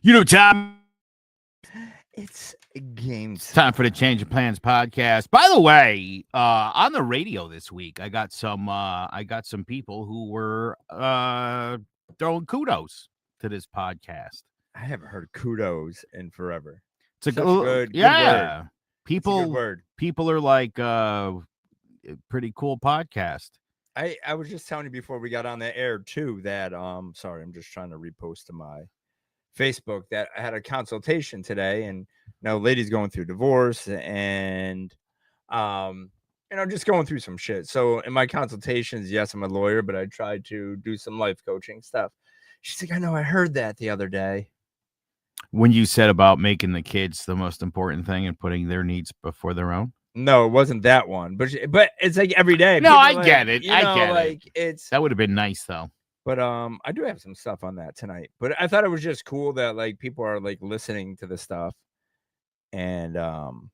You know, Tom, It's games. it's time for the Change of Plans podcast. By the way, on the radio this week, I got some people who were throwing kudos to this podcast. I haven't heard kudos in forever. It's a Such good, good word. It's a People, good word. people are like, pretty cool podcast. I was just telling you before we got on the air too that sorry, I'm just trying to repost to my Facebook that I had a consultation today, and lady's going through divorce and just going through some shit. So in my consultations, yes, I'm a lawyer, but I tried to do some life coaching stuff. She's like, I know, I heard that the other day. When you said about making the kids the most important thing and putting their needs before their own. No, it wasn't that one, but it's like every day. No, I like, get it. I get like it. It's That would have been nice though. But I do have some stuff on that tonight. But I thought it was just cool that like people are like listening to the stuff. And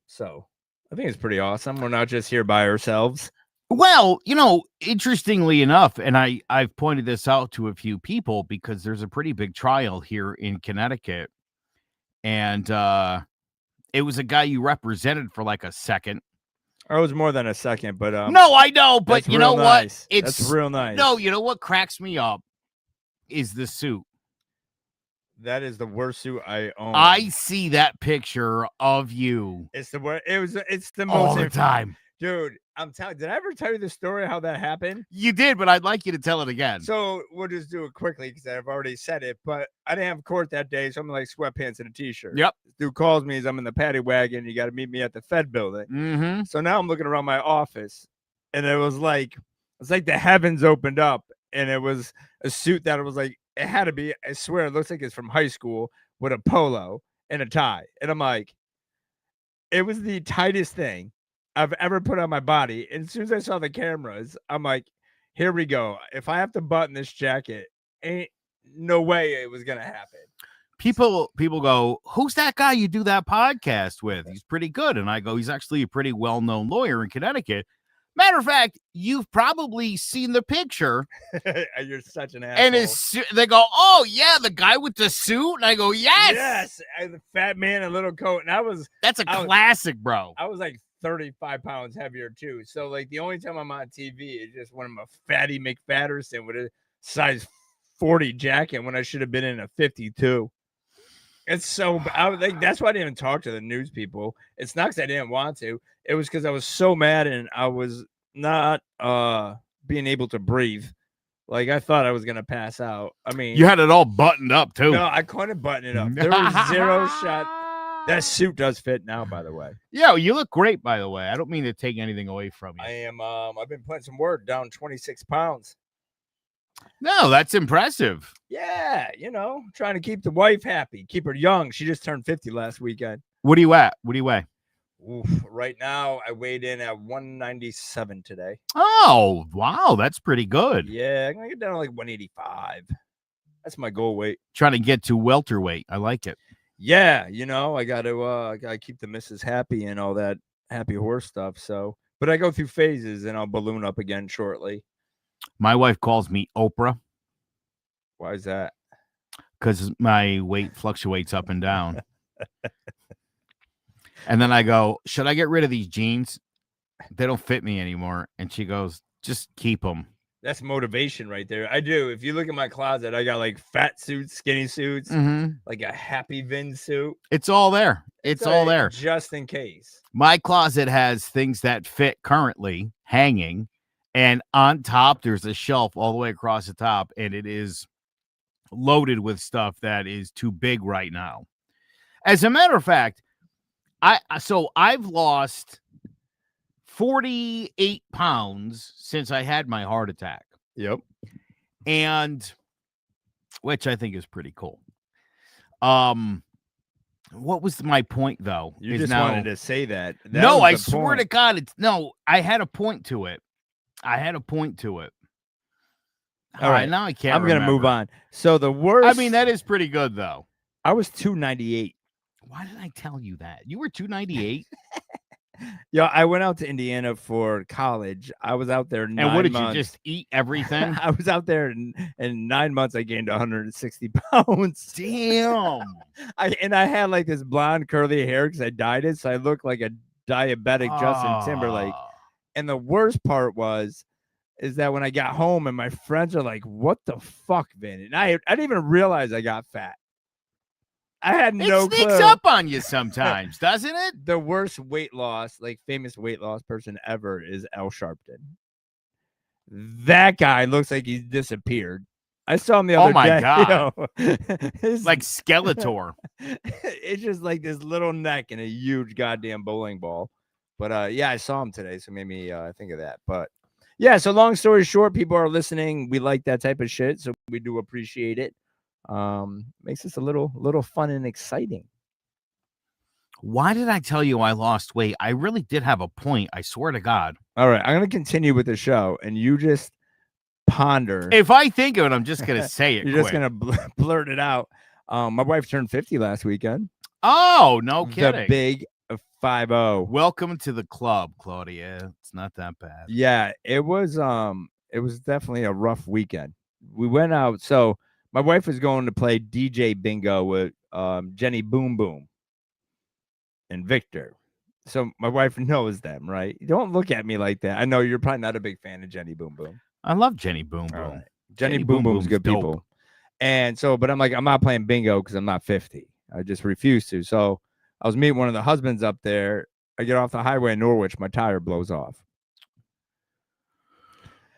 so I think it's pretty awesome. We're not just here by ourselves. Well, interestingly enough, and I've pointed this out to a few people because there's a pretty big trial here in Connecticut. And it was a guy you represented for like a second. Or it was more than a second, but no, I know, but you know nice. what? That's real nice. No, you know what cracks me up is the suit. That is the worst suit I own. I see that picture of you. It's the worst. It's the most all the time. Dude, I'm telling. Did I ever tell you the story how that happened? You did, but I'd like you to tell it again. So we'll just do it quickly because I've already said it. But I didn't have court that day, so I'm like sweatpants and a t-shirt. Yep. This dude calls me as I'm in the paddy wagon. You got to meet me at the Fed building. Mm-hmm. So now I'm looking around my office, and it's like the heavens opened up, and it was a suit that it was like it had to be. I swear, it looks like it's from high school with a polo and a tie, and I'm like, it was the tightest thing I've ever put on my body. And as soon as I saw the cameras, I'm like, here we go. If I have to button this jacket, ain't no way it was gonna happen. People go, who's that guy you do that podcast with? He's pretty good. And I go, he's actually a pretty well-known lawyer in Connecticut. Matter of fact, you've probably seen the picture. You're such an asshole. And they go, oh yeah, the guy with the suit. And I go, yes, the fat man in a little coat. And that's a classic, bro. I was like 35 pounds heavier too. So like the only time I'm on TV is just when I'm a fatty McFatterson with a size 40 jacket when I should have been in a 52. It's so that's why I didn't even talk to the news people. It's not because I didn't want to. It was because I was so mad and I was not being able to breathe. Like I thought I was gonna pass out. I mean, you had it all buttoned up too. No, I couldn't button it up. There was zero shot. That suit does fit now, by the way. Yeah, you look great, by the way. I don't mean to take anything away from you. I am. I've been putting some work, down 26 pounds. No, that's impressive. Yeah, trying to keep the wife happy, keep her young. She just turned 50 last weekend. What do you at? What do you weigh? Oof, right now, I weighed in at 197 today. Oh, wow, that's pretty good. Yeah, I'm gonna get down to like 185. That's my goal weight. Trying to get to welterweight. I like it. Yeah, I gotta keep the missus happy and all that happy horse stuff. So, but I go through phases and I'll balloon up again shortly. My wife calls me Oprah. Why is that? Because my weight fluctuates up and down. And then I go, should I get rid of these jeans? They don't fit me anymore. And she goes, just keep them. That's motivation right there. I do. If you look at my closet, I got like fat suits, skinny suits, like a Happy Vin suit. It's all there. It's all there. Just in case. My closet has things that fit currently hanging. And on top, there's a shelf all the way across the top. And it is loaded with stuff that is too big right now. As a matter of fact, I've lost 48 pounds since I had my heart attack. Yep. And which I think is pretty cool. What was my point though? You just wanted to say that. No, I swear to God, I had a point to it. All right, now I can't. I'm going to move on. So the worst. I mean, that is pretty good though. I was 298. Why did I tell you that? You were 298? Yo, I went out to Indiana for college. I was out there 9 And what did months. you just eat everything? I was out there in 9 months. I gained 160 pounds. Damn. I had like this blonde curly hair because I dyed it, so I looked like a diabetic Justin Timberlake. Ah. And the worst part is that when I got home and my friends are like, "What the fuck, Vin?" And I didn't even realize I got fat. I had no It sneaks clue. up on you sometimes, doesn't it? The worst weight loss, like famous weight loss person ever, is Al Sharpton. That guy looks like he's disappeared. I saw him the other Oh my day. God. His, Like Skeletor. it's just like this little neck and a huge goddamn bowling ball. But yeah, I saw him today, so made me think of that. But yeah, so long story short, people are listening. We like that type of shit, so we do appreciate it. Makes us a little fun and exciting. Why did I tell you I lost weight? I really did have a point. I swear to God. All right, I'm gonna continue with the show, and you just ponder. If I think of it, I'm just gonna say it. You're just gonna blurt it out. My wife turned 50 last weekend. Oh, no kidding. The big 50. Welcome to the club, Claudia. It's not that bad. Yeah, it was definitely a rough weekend. We went out. So my wife was going to play DJ bingo with Jenny Boom Boom and Victor. So my wife knows them, right? Don't look at me like that. I know you're probably not a big fan of Jenny Boom Boom. I love Jenny Boom Boom. Right. Jenny Boom Boom's good dope. People. And so, but I'm like, I'm not playing bingo because I'm not 50. I just refuse to. So I was meeting one of the husbands up there. I get off the highway in Norwich. My tire blows off.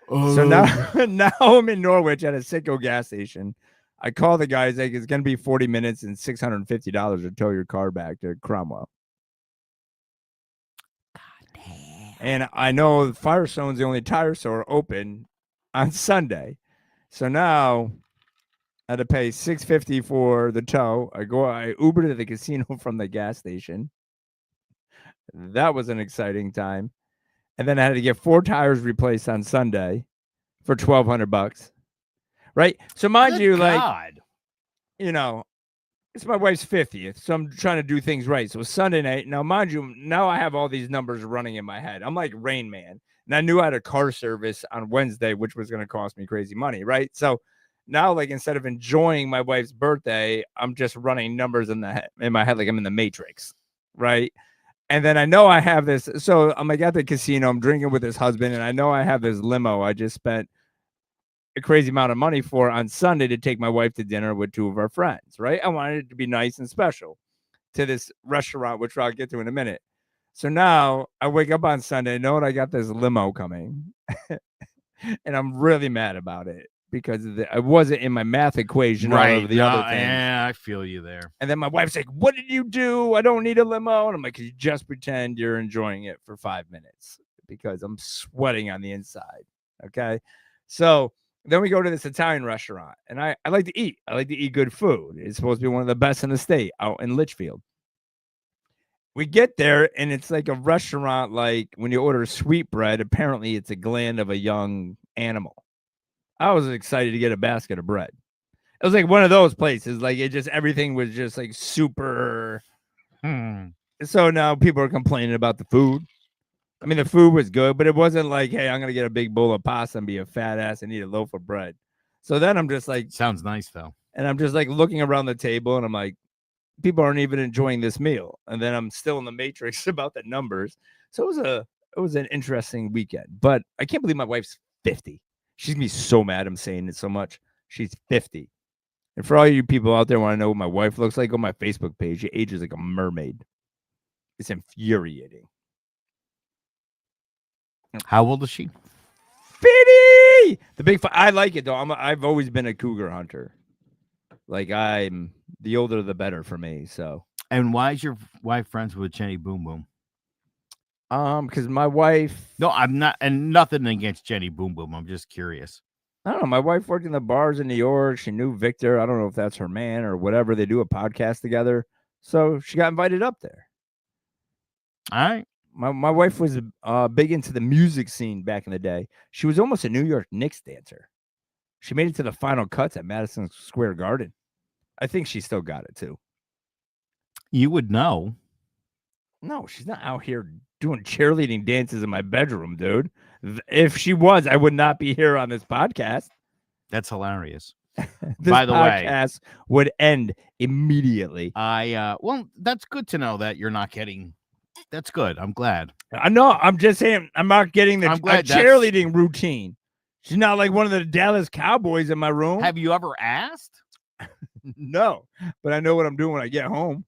So now I'm in Norwich at a Citgo gas station. I call the guy. He's like, it's going to be 40 minutes and $650 to tow your car back to Cromwell. God damn. And I know Firestone's the only tire store open on Sunday. So now I had to pay $650 for the tow. I Uber to the casino from the gas station. That was an exciting time. And then I had to get 4 tires replaced on Sunday for $1,200. Right? So mind Good you, God. like, you know, it's my wife's 50th, so I'm trying to do things right. So Sunday night, now mind you, now I have all these numbers running in my head. I'm like Rain Man. And I knew I had a car service on Wednesday, which was going to cost me crazy money, right? So now, like, instead of enjoying my wife's birthday, I'm just running numbers in my head like I'm in the Matrix, right? And then I know I have this. So I'm like at the casino, I'm drinking with his husband, and I know I have this limo I just spent a crazy amount of money for on Sunday to take my wife to dinner with 2 of our friends, right? I wanted it to be nice and special to this restaurant, which I'll get to in a minute. So now I wake up on Sunday, knowing I got this limo coming, and I'm really mad about it because I wasn't in my math equation. Right. All of the other things. Yeah, I feel you there. And then my wife's like, "What did you do? I don't need a limo." And I'm like, "You just pretend you're enjoying it for 5 minutes because I'm sweating on the inside." Okay. So then we go to this Italian restaurant, and I like to eat. I like to eat good food. It's supposed to be one of the best in the state out in Litchfield. We get there, and it's like a restaurant, like when you order sweetbread, apparently it's a gland of a young animal. I was excited to get a basket of bread. It was like one of those places, like it just, everything was just like super. So now people are complaining about the food. I mean, the food was good, but it wasn't like, hey, I'm going to get a big bowl of pasta and be a fat ass and eat a loaf of bread. So then I'm just like. Sounds nice, though. And I'm just like looking around the table, and I'm like, people aren't even enjoying this meal. And then I'm still in the Matrix about the numbers. So it was an interesting weekend. But I can't believe my wife's 50. She's going to be so mad I'm saying it so much. She's 50. And for all you people out there want to know what my wife looks like, on my Facebook page, she ages like a mermaid. It's infuriating. How old is she? 50! The big I like it, though. I've always been a cougar hunter. Like, I'm the older the better for me. So. And why is your wife friends with Jenny Boom Boom? Because my wife. No, I'm not, and nothing against Jenny Boom Boom. I'm just curious. I don't know. My wife worked in the bars in New York. She knew Victor. I don't know if that's her man or whatever. They do a podcast together. So she got invited up there. All right. My wife was big into the music scene back in the day. She was almost a New York Knicks dancer. She made it to the final cuts at Madison Square Garden. I think she still got it, too. You would know. No, she's not out here doing cheerleading dances in my bedroom, dude. If she was, I would not be here on this podcast. That's hilarious. This By the way, podcast would end immediately. well, that's good to know that you're not getting. That's good. I'm glad. I know. I'm just saying, I'm not getting I'm glad cheerleading routine. She's not like one of the Dallas Cowboys in my room. Have you ever asked? No, but I know what I'm doing when I get home.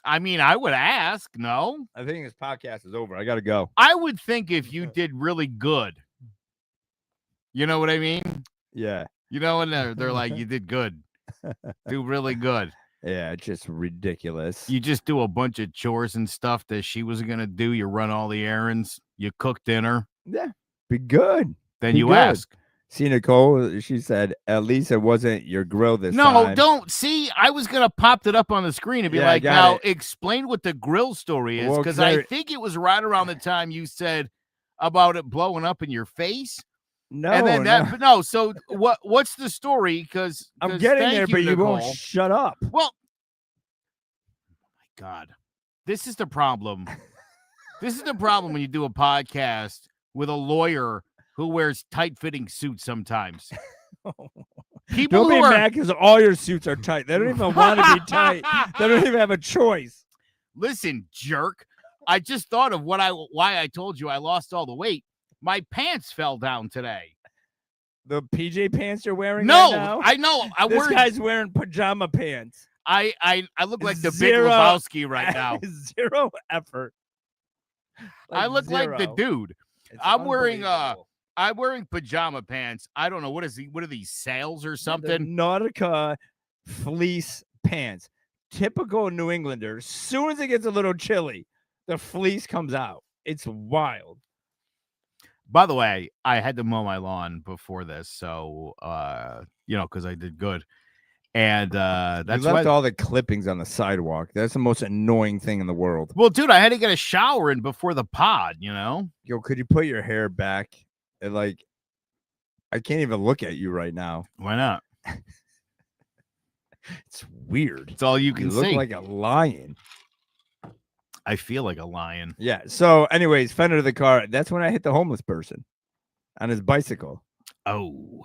I mean, I would ask. No, I think this podcast is over. I got to go. I would think if you did really good. You know what I mean? Yeah. You know, and they're like, you did good. Do really good. Yeah, it's just ridiculous. You just do a bunch of chores and stuff that she was going to do. You run all the errands. You cook dinner. Yeah, be good. Then you ask. See, Nicole, she said, at least it wasn't your grill this time. No, don't. See, I was going to pop it up on the screen and be like, now explain what the grill story is. Because I think it was right around the time you said about it blowing up in your face. No, and then no. So what's the story? Because I'm getting there, but you won't shut up. Well, oh my God, this is the problem. This is the problem when you do a podcast with a lawyer who wears tight-fitting suits sometimes. People don't be mad because all your suits are tight. They don't even want to be tight. They don't even have a choice. Listen, jerk. I just thought of why I told you I lost all the weight. My pants fell down today. The PJ pants you're wearing? No, right now? I know. This guy's wearing pajama pants. I look like the Big Lebowski right now. Zero effort. Like I look like the dude. I'm wearing pajama pants. I don't know what are these sales or something? The Nautica fleece pants. Typical New Englander. As soon as it gets a little chilly, the fleece comes out. It's wild. By the way, I had to mow my lawn before this, so because I did good. And that's you left all the clippings on the sidewalk. That's the most annoying thing in the world. Well, dude, I had to get a shower in before the pod, you know? Yo, could you put your hair back? And I can't even look at you right now. Why not? It's weird. It's all you can see. You look like a lion. I feel like a lion. Yeah. So, anyways, fender of the car. That's when I hit the homeless person on his bicycle. Oh.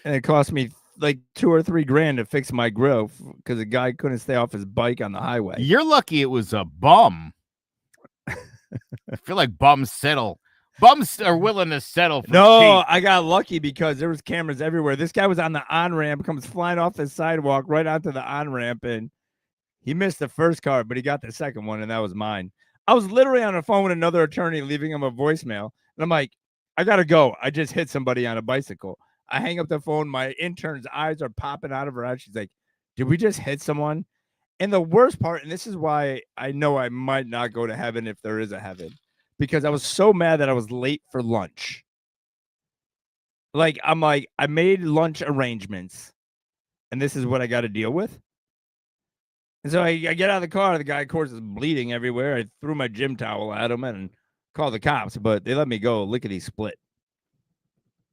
And it cost me like $2 or $3 grand to fix my grill because the guy couldn't stay off his bike on the highway. You're lucky it was a bum. I feel like bums settle. Bums are willing to settle for cheap. I got lucky because there was cameras everywhere. This guy was on the on-ramp, comes flying off the sidewalk right onto the on-ramp, and he missed the first car, but he got the second one, and that was mine. I was literally on the phone with another attorney leaving him a voicemail, and I'm like, I got to go. I just hit somebody on a bicycle. I hang up the phone. My intern's eyes are popping out of her eyes. She's like, did we just hit someone? And the worst part, and this is why I know I might not go to heaven if there is a heaven, because I was so mad that I was late for lunch. I made lunch arrangements, and this is what I got to deal with. And so I get out of the car. The guy, of course, is bleeding everywhere. I threw my gym towel at him and called the cops, but they let me go lickety split.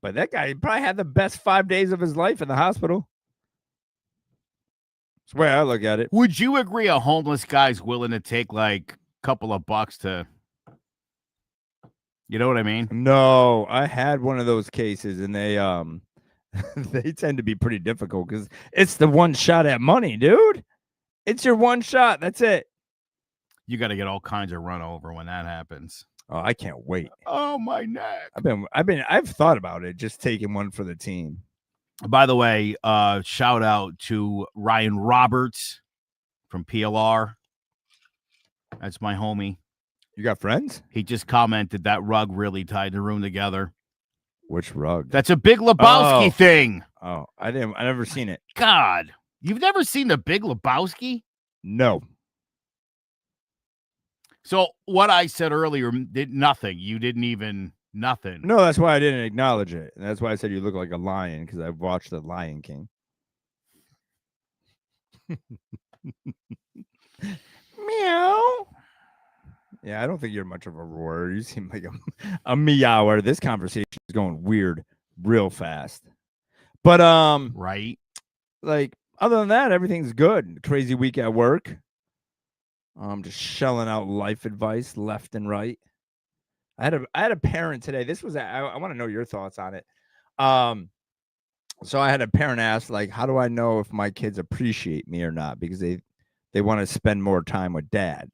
But that guy probably had the best 5 days of his life in the hospital. That's the way I look at it. Would you agree a homeless guy's willing to take like a couple of bucks to, you know what I mean? No, I had one of those cases, and they they tend to be pretty difficult because it's the one shot at money, dude. It's your one shot. That's it. You got to get all kinds of run over when that happens. Oh, I can't wait. Oh, my neck. I've thought about it, just taking one for the team. By the way, shout out to Ryan Roberts from PLR. That's my homie. You got friends? He just commented that rug really tied the room together. Which rug? That's a Big Lebowski thing. Oh, I never seen it. God, you've never seen the Big Lebowski? No. So what I said earlier did nothing. You didn't even nothing. No, that's why I didn't acknowledge it. And that's why I said you look like a lion, because I've watched The Lion King. Meow. Yeah, I don't think you're much of a roarer. You seem like a meower. This conversation is going weird real fast. But right. Like, other than that, everything's good. Crazy week at work. Just shelling out life advice left and right. I had a parent today. This was I want to know your thoughts on it. Um, so I had a parent ask, like, how do I know if my kids appreciate me or not? Because they want to spend more time with dad,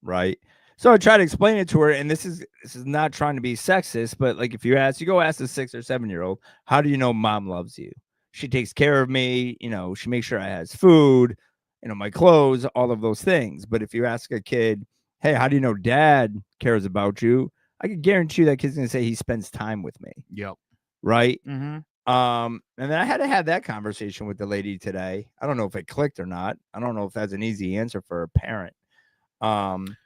right? So I tried to explain it to her, and this is not trying to be sexist, but like if you go ask a 6 or 7 year old, how do you know mom loves you? She takes care of me, she makes sure I has food, my clothes, all of those things. But if you ask a kid, hey, how do you know dad cares about you? I can guarantee you that kid's gonna say he spends time with me, Yep. right? Mm-hmm. And then I had to have that conversation with the lady today. I don't know if it clicked or not. I don't know if that's an easy answer for a parent.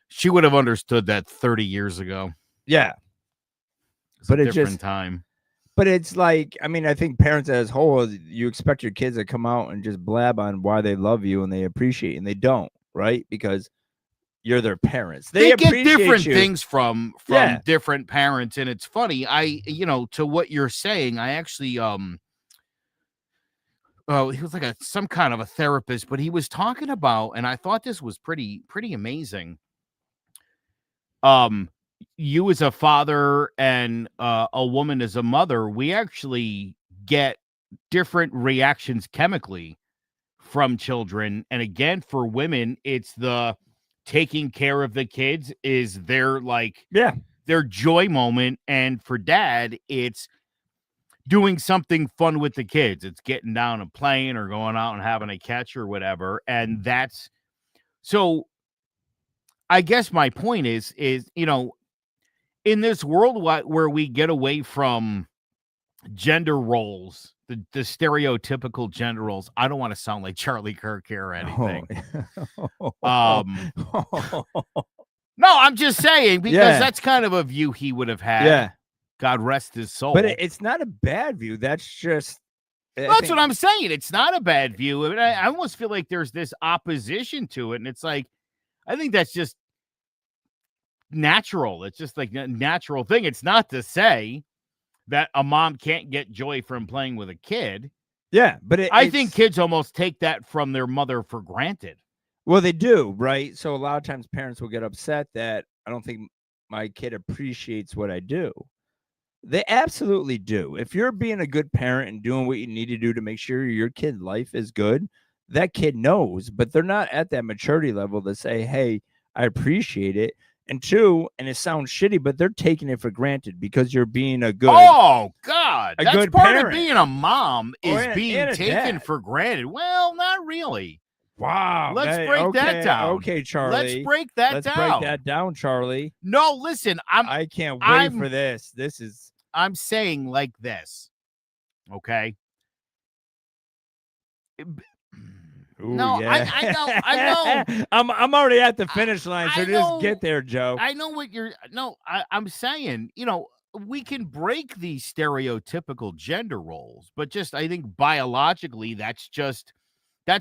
She would have understood that 30 years ago. Yeah, It's but a it different just time. but it's like, I mean, I think parents as whole, you expect your kids to come out and just blab on why they love you and they appreciate you, and they don't, right? Because you're their parents. They They get appreciate different you. things from Yeah. different parents, and it's funny. To what you're saying, I actually he was like some kind of a therapist, but he was talking about, and I thought this was pretty amazing. Um, you as a father and a woman as a mother, we actually get different reactions chemically from children. And again, for women, it's the taking care of the kids is Yeah. their joy moment. And for dad, it's doing something fun with the kids. It's getting down and playing or going out and having a catch or whatever. And that's so I guess my point is, in this world where we get away from gender roles, the stereotypical gender roles. I don't want to sound like Charlie Kirk here or anything. No, I'm just saying because that's kind of a view he would have had. Yeah. God rest his soul. But it's not a bad view. That's just that's what I'm saying. It's not a bad view. I mean, I almost feel like there's this opposition to it, and it's like I think that's just natural. It's just like a natural thing. It's not to say that a mom can't get joy from playing with a kid. Yeah, but I think kids almost take that from their mother for granted. Well, they do, right? So a lot of times parents will get upset that I don't think my kid appreciates what I do. They absolutely do. If you're being a good parent and doing what you need to do to make sure your kid life is good, that kid knows, but they're not at that maturity level to say, "Hey, I appreciate it." And two, and it sounds shitty, but they're taking it for granted because you're being a good Oh God. That's good part parent. of being a mom is and being a taken dad. for granted. Well, not really. Wow. Let's break that down. Okay, Charlie. Let's break that Let's down. break that down, Charlie. No, listen, I can't wait for this. This is I'm saying like this. Okay. Ooh, No, yeah. I know. I'm already at the finish line, so I just know. get there, Joe. I know what you're no, I'm saying, we can break these stereotypical gender roles, but just I think biologically that's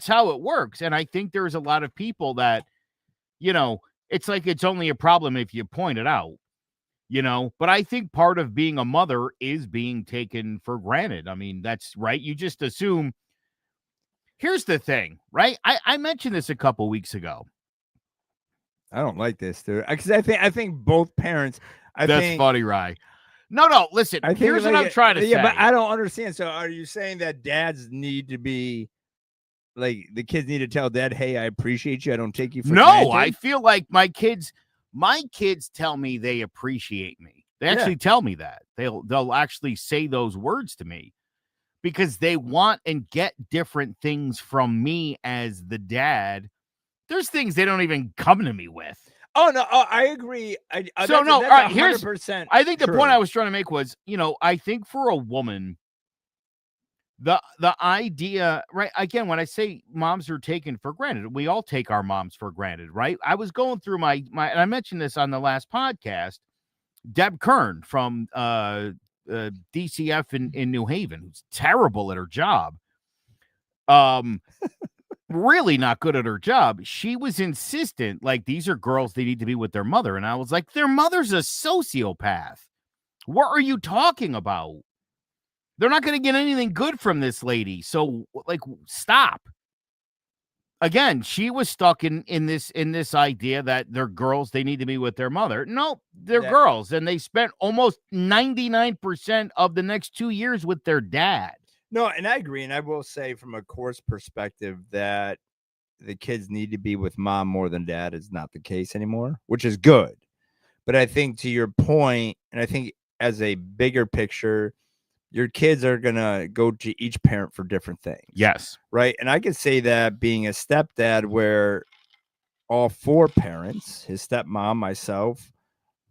how it works. And I think there's a lot of people that, it's like it's only a problem if you point it out, but I think part of being a mother is being taken for granted. I mean, that's right. You just assume. Here's the thing, right? I mentioned this a couple weeks ago. I don't like this, dude. Because I think both parents. That's funny, Rye. No, listen. Here's what I'm trying to say. Yeah, but I don't understand. So, are you saying that dads need to be like the kids need to tell dad, "Hey, I appreciate you. I don't take you for granted"? No, I feel like my kids tell me they appreciate me. They actually tell me that. They'll actually say those words to me because they want and get different things from me as the dad. There's things they don't even come to me with. Oh no, I agree. So all right, 100%. I think the point I was trying to make was, I think for a woman, the idea, right? Again, when I say moms are taken for granted, we all take our moms for granted, right? I was going through my, and I mentioned this on the last podcast. Deb Kern from DCF in New Haven, who's terrible at her job. Really not good at her job. She was insistent, like, these are girls, they need to be with their mother. And I was like, their mother's a sociopath. What are you talking about? They're not going to get anything good from this lady. So, like, stop. again, she was stuck in this idea that they're girls, they need to be with their mother. No, they're Yeah. girls, and they spent almost 99% of the next 2 years with their dad. No, and I agree. And I will say, from a course perspective, that the kids need to be with mom more than dad is not the case anymore, which is good. But I think, to your point, and I think as a bigger picture, your kids are going to go to each parent for different things. Yes. Right. And I could say that being a stepdad, where all four parents, his stepmom, myself,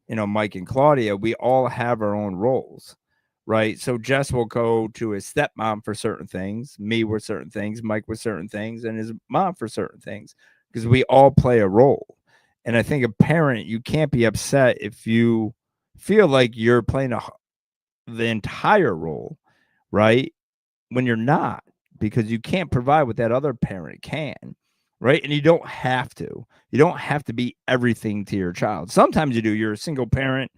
Mike and Claudia, we all have our own roles. Right. So Jess will go to his stepmom for certain things, me with certain things, Mike with certain things, and his mom for certain things, because we all play a role. And I think a parent, you can't be upset if you feel like you're playing the entire role, right? When you're not, because you can't provide what that other parent can, right? And you don't have to. You don't have to be everything to your child. Sometimes you do. You're a single parent,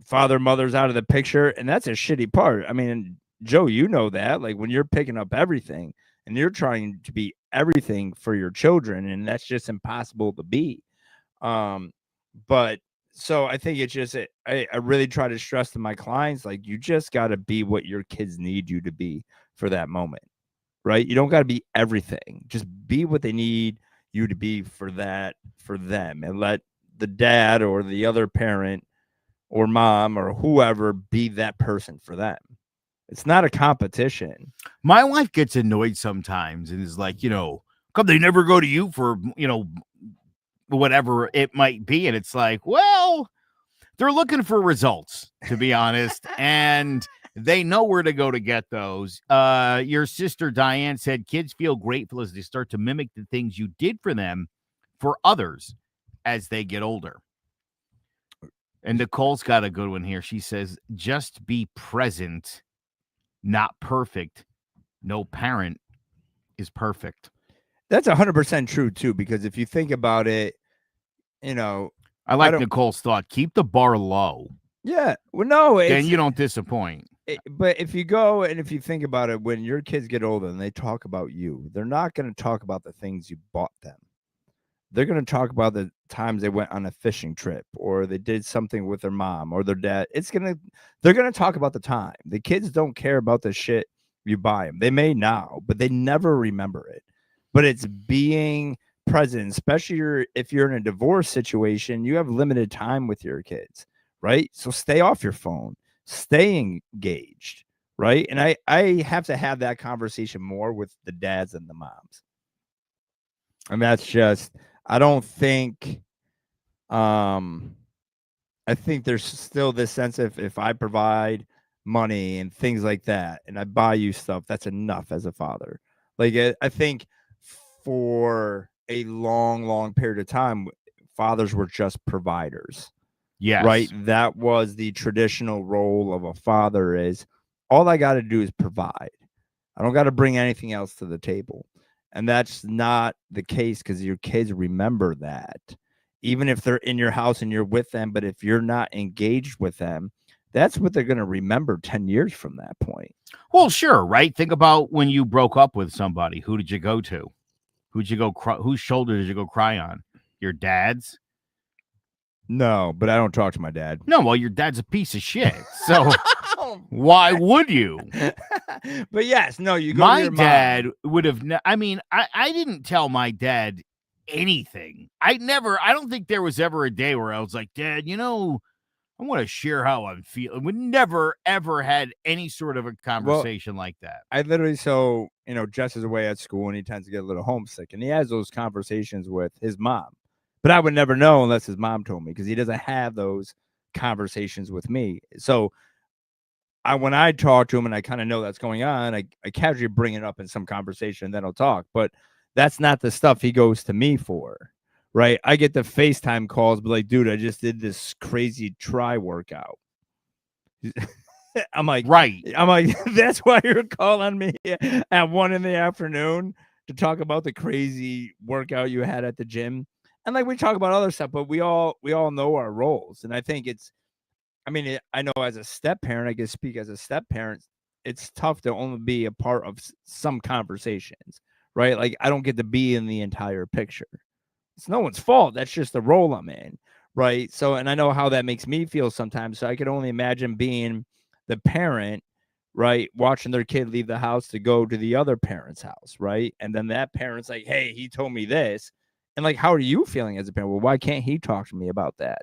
father, mother's out of the picture, and that's a shitty part. I mean, Joe, you know that. Like, when you're picking up everything and you're trying to be everything for your children, and that's just impossible to be. But so I think it's just, I really try to stress to my clients, like, you just got to be what your kids need you to be for that moment, right? You don't got to be everything. Just be what they need you to be for them, and let the dad or the other parent or mom or whoever be that person for them. It's not a competition. My wife gets annoyed sometimes and is like, come they never go to you for, whatever it might be. And it's like, well, they're looking for results, to be honest. And they know where to go to get those. Your sister Diane said kids feel grateful as they start to mimic the things you did for them for others as they get older. And Nicole's got a good one here. She says, just be present, not perfect. No parent is perfect. That's 100% true too, because if you think about it, I like Nicole's thought. Keep the bar low. Yeah. Well, no, then you don't disappoint. But if you go and if you think about it, when your kids get older and they talk about you, they're not going to talk about the things you bought them. They're going to talk about the times they went on a fishing trip, or they did something with their mom or their dad. They're going to talk about the time. The kids don't care about the shit you buy them. They may now, but they never remember it. But it's being present, especially if you're in a divorce situation. You have limited time with your kids, right? So stay off your phone, stay engaged, right? And I have to have that conversation more with the dads and the moms. And that's just, I don't think, I think there's still this sense of, if I provide money and things like that, and I buy you stuff, that's enough as a father. Like, I think for a long, long period of time, fathers were just providers. Yes. Right? That was the traditional role of a father, is all I got to do is provide. I don't got to bring anything else to the table. And that's not the case, because your kids remember that. Even if they're in your house and you're with them, but if you're not engaged with them, that's what they're going to remember 10 years from that point. Well, sure, right? Think about when you broke up with somebody. Who did you go to? Who'd you go cry? Whose shoulder did you go cry on? Your dad's? No, but I don't talk to my dad. No, well, your dad's a piece of shit. So why would you? But yes, no, you go my to your dad mom. would have. I didn't tell my dad anything. I don't think there was ever a day where I was like, Dad, I want to share how I'm feeling. We never, ever had any sort of a conversation like that. I literally, Jess is away at school and he tends to get a little homesick, and he has those conversations with his mom. But I would never know unless his mom told me, because he doesn't have those conversations with me. So when I talk to him and I kind of know that's going on, I casually bring it up in some conversation, and then I'll talk. But that's not the stuff he goes to me for. Right. I get the FaceTime calls, but like, dude, I just did this crazy try workout. I'm like, right. That's why you're calling me at 1 p.m. to talk about the crazy workout you had at the gym. And like, we talk about other stuff, but we all know our roles. And I think I know as a step parent, I can speak as a step parent, it's tough to only be a part of some conversations. right? Like I don't get to be in the entire picture. It's no one's fault. That's just the role I'm in, right? So, and I know how that makes me feel sometimes. So I could only imagine being the parent, right, watching their kid leave the house to go to the other parent's house, right? And then that parent's like, hey, he told me this. And like, how are you feeling as a parent? Well, why can't he talk to me about that?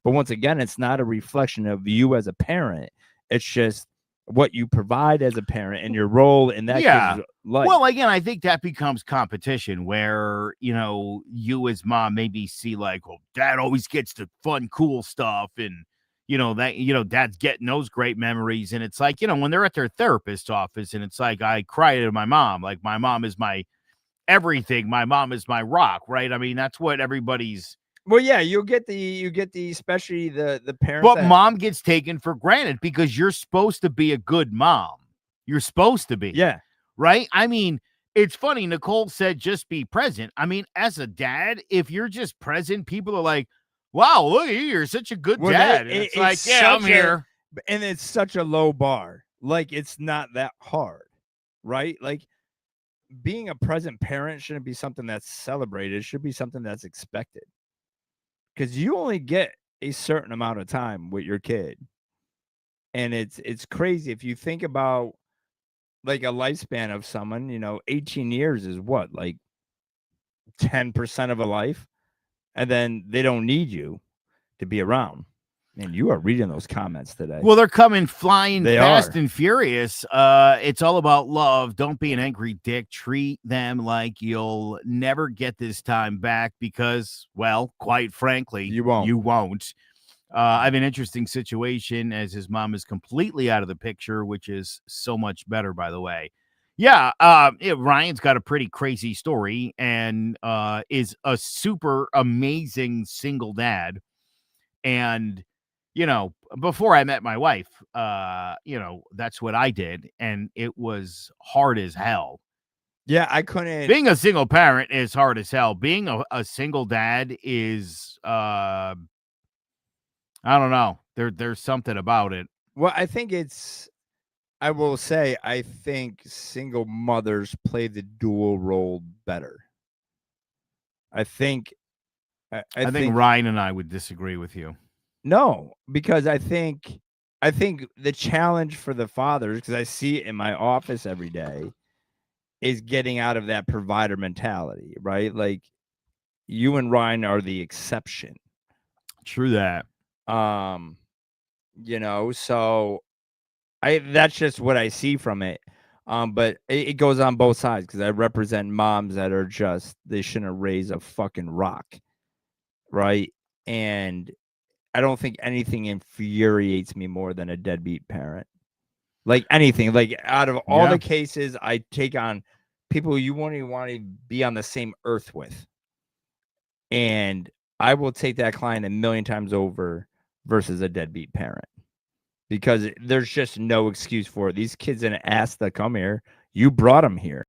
But once again, it's not a reflection of you as a parent. It's just what you provide as a parent and your role in that Yeah. kid's life. Well, again, I think that becomes competition where, you as mom maybe see like, well, dad always gets the fun, cool stuff. And, dad's getting those great memories. And it's like, when they're at their therapist's office and it's like, I cry to my mom, like my mom is my everything. My mom is my rock, right? I mean, that's what everybody's. Well, yeah, you get the especially the parents But that mom gets taken for granted because you're supposed to be a good mom. You're supposed to be. yeah. Right? I mean, it's funny. Nicole said just be present. I mean, as a dad, if you're just present, people are like, wow, look at you. You're such a good Well, dad. And it's like, yeah, I'm here. And it's such a low bar. Like it's not that hard, right? Like being a present parent shouldn't be something that's celebrated. It should be something that's expected. Because you only get a certain amount of time with your kid. And it's crazy if you think about like a lifespan of someone, 18 years is what, like 10% of a life, and then they don't need you to be around. Man, you are reading those comments today. Well, they're coming flying They fast are. and furious. It's all about love. Don't be an angry dick. Treat them like you'll never get this time back because, well, quite frankly, You won't. You won't. I have an interesting situation as his mom is completely out of the picture, which is so much better, by the way. Yeah, Ryan's got a pretty crazy story and is a super amazing single dad. And, before I met my wife, that's what I did. And it was hard as hell. Yeah, I couldn't. Being a single parent is hard as hell. Being a single dad is, I don't know. There's something about it. Well, I will say, I think single mothers play the dual role better. I think, I think Ryan and I would disagree with you. No, because I think the challenge for the fathers, because I see it in my office every day, is getting out of that provider mentality, right? Like you and Ryan are the exception. True that. So that's just what I see from it. But it goes on both sides because I represent moms that are just they shouldn't raise a fucking rock, right? And I don't think anything infuriates me more than a deadbeat parent. Like anything, like out of all the cases I take on people you won't even want to be on the same earth with. And I will take that client a million times over versus a deadbeat parent because there's just no excuse for it. These kids didn't ask to come here. You brought them here.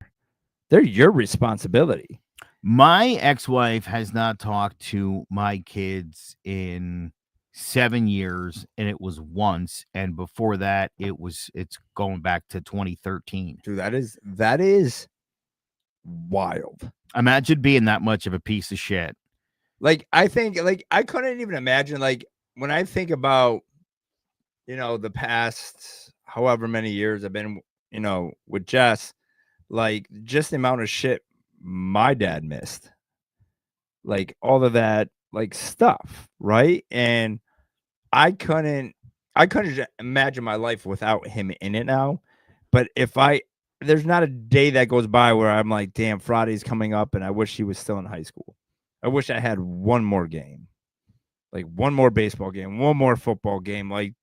They're your responsibility. My ex-wife has not talked to my kids in 7 years, and it was once, and before that it's going back to 2013. Dude, that is wild. Imagine being that much of a piece of shit. Like I think like I couldn't even imagine like when I think about the past however many years I've been with Jess, like just the amount of shit my dad missed. Like all of that like stuff, right? And I couldn't imagine my life without him in it now. But there's not a day that goes by where I'm like, damn, Friday's coming up and I wish he was still in high school. I wish I had one more game. Like one more baseball game, one more football game. Like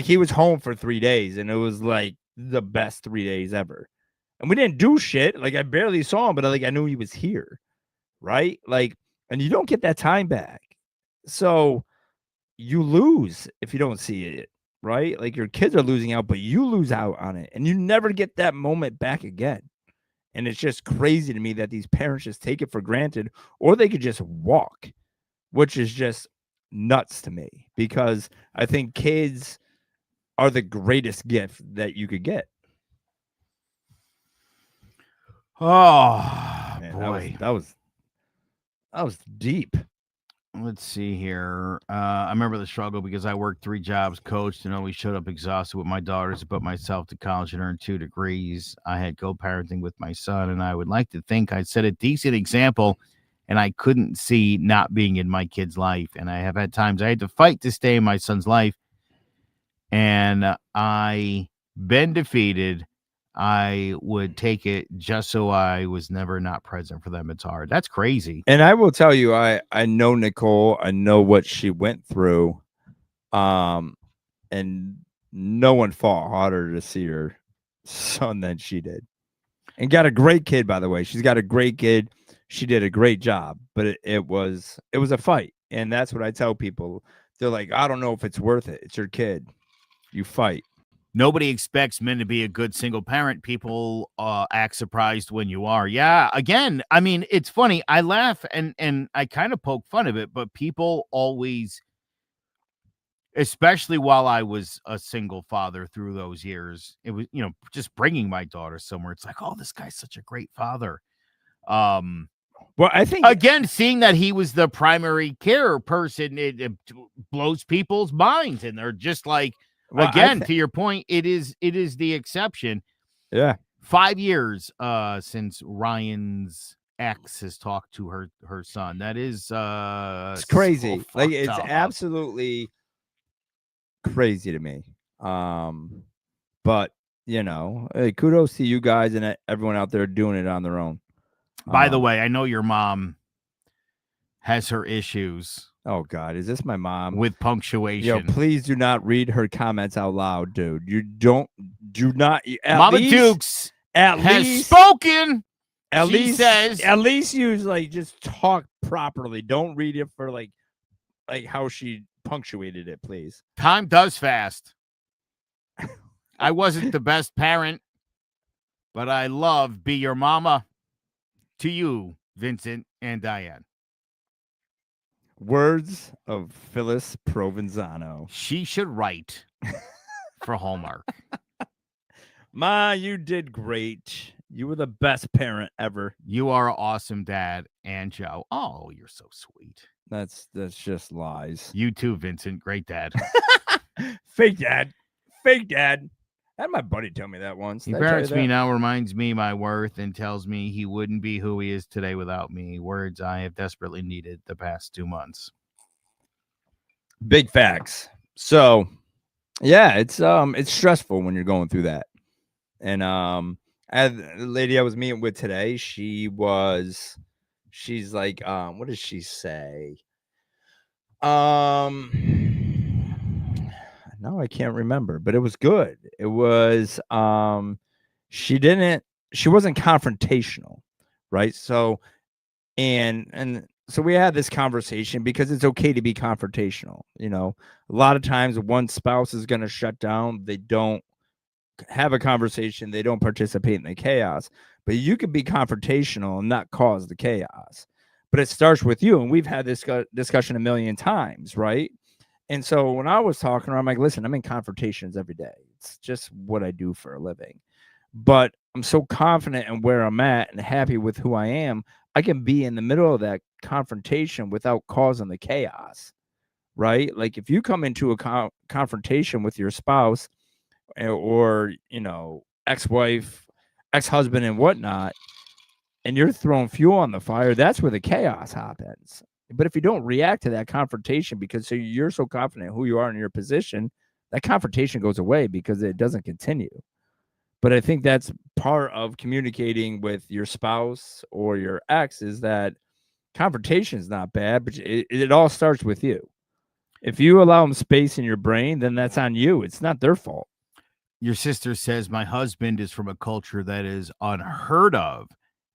he was home for 3 days and it was like the best 3 days ever. And we didn't do shit. Like I barely saw him, but like I knew he was here. Right? Like, and you don't get that time back. So you lose if you don't see it, right? Like your kids are losing out, but you lose out on it and you never get that moment back again. And it's just crazy to me that these parents just take it for granted or they could just walk, which is just nuts to me because I think kids are the greatest gift that you could get. Oh Man, boy. that was deep. Let's see here. I remember the struggle because I worked 3 jobs, coached, and always showed up exhausted with my daughters to put myself to college and earn 2 degrees. I had co-parenting with my son, and I would like to think I set a decent example, and I couldn't see not being in my kid's life. And I have had times I had to fight to stay in my son's life, and I been defeated. I would take it just so I was never not present for them. It's hard. That's crazy. And I will tell you, I know Nicole. I know what she went through. And no one fought harder to see her son than she did. And got a great kid, by the way. She's got a great kid. She did a great job, but it was a fight. And that's what I tell people. They're like, I don't know if it's worth it. It's your kid. You fight. Nobody expects men to be a good single parent. People act surprised when you are. Yeah, again, I mean, it's funny. I laugh and I kind of poke fun of it, but people always, especially while I was a single father through those years, it was, just bringing my daughter somewhere. It's like, oh, this guy's such a great father. Well, I think Again, seeing that he was the primary care person, it blows people's minds, and they're just like, well, again, to your point, it is the exception. yeah. 5 years since Ryan's ex has talked to her son. That is It's crazy. so Like fucked it's up. absolutely crazy to me. But hey, kudos to you guys and everyone out there doing it on their own. By the way, I know your mom has her issues Oh God, is this my mom? with punctuation. Yo, please do not read her comments out loud, dude. You do not. Mama Dukes at has least spoken. At She least says, at least use like just talk properly. Don't read it for like how she punctuated it, please. time does fast. I wasn't the best parent, but I love Be Your Mama. To you, Vincent and Diane. Words of Phyllis Provenzano. She should write for Hallmark. Ma, you did great. You were the best parent ever. You are an awesome dad, and Joe. Oh, you're so sweet. That's just lies. You too, Vincent. Great dad. Fake dad. Fake dad. I had my buddy tell me that once. He Did I tell you parents me that? now, reminds me my worth, and tells me he wouldn't be who he is today without me. Words I have desperately needed the past 2 months. Big facts. So, yeah, it's stressful when you're going through that. And the lady I was meeting with today, she's like, what did she say? No, I can't remember, but it was good. It was she wasn't confrontational, right? So and so we had this conversation because it's okay to be confrontational. A lot of times one spouse is going to shut down. They don't have a conversation. They don't participate in the chaos. But you can be confrontational and not cause the chaos. But it starts with you. And we've had this discussion a million times, right? And so when I was talking to her, I'm like, listen, I'm in confrontations every day. It's just what I do for a living. But I'm so confident in where I'm at and happy with who I am. I can be in the middle of that confrontation without causing the chaos, right? Like if you come into a confrontation with your spouse or, ex-wife, ex-husband and whatnot, and you're throwing fuel on the fire, that's where the chaos happens. But if you don't react to that confrontation because you're so confident who you are in your position, that confrontation goes away because it doesn't continue. But I think that's part of communicating with your spouse or your ex is that confrontation is not bad, but it all starts with you. If you allow them space in your brain, then that's on you. It's not their fault. Your sister says, my husband is from a culture that is unheard of,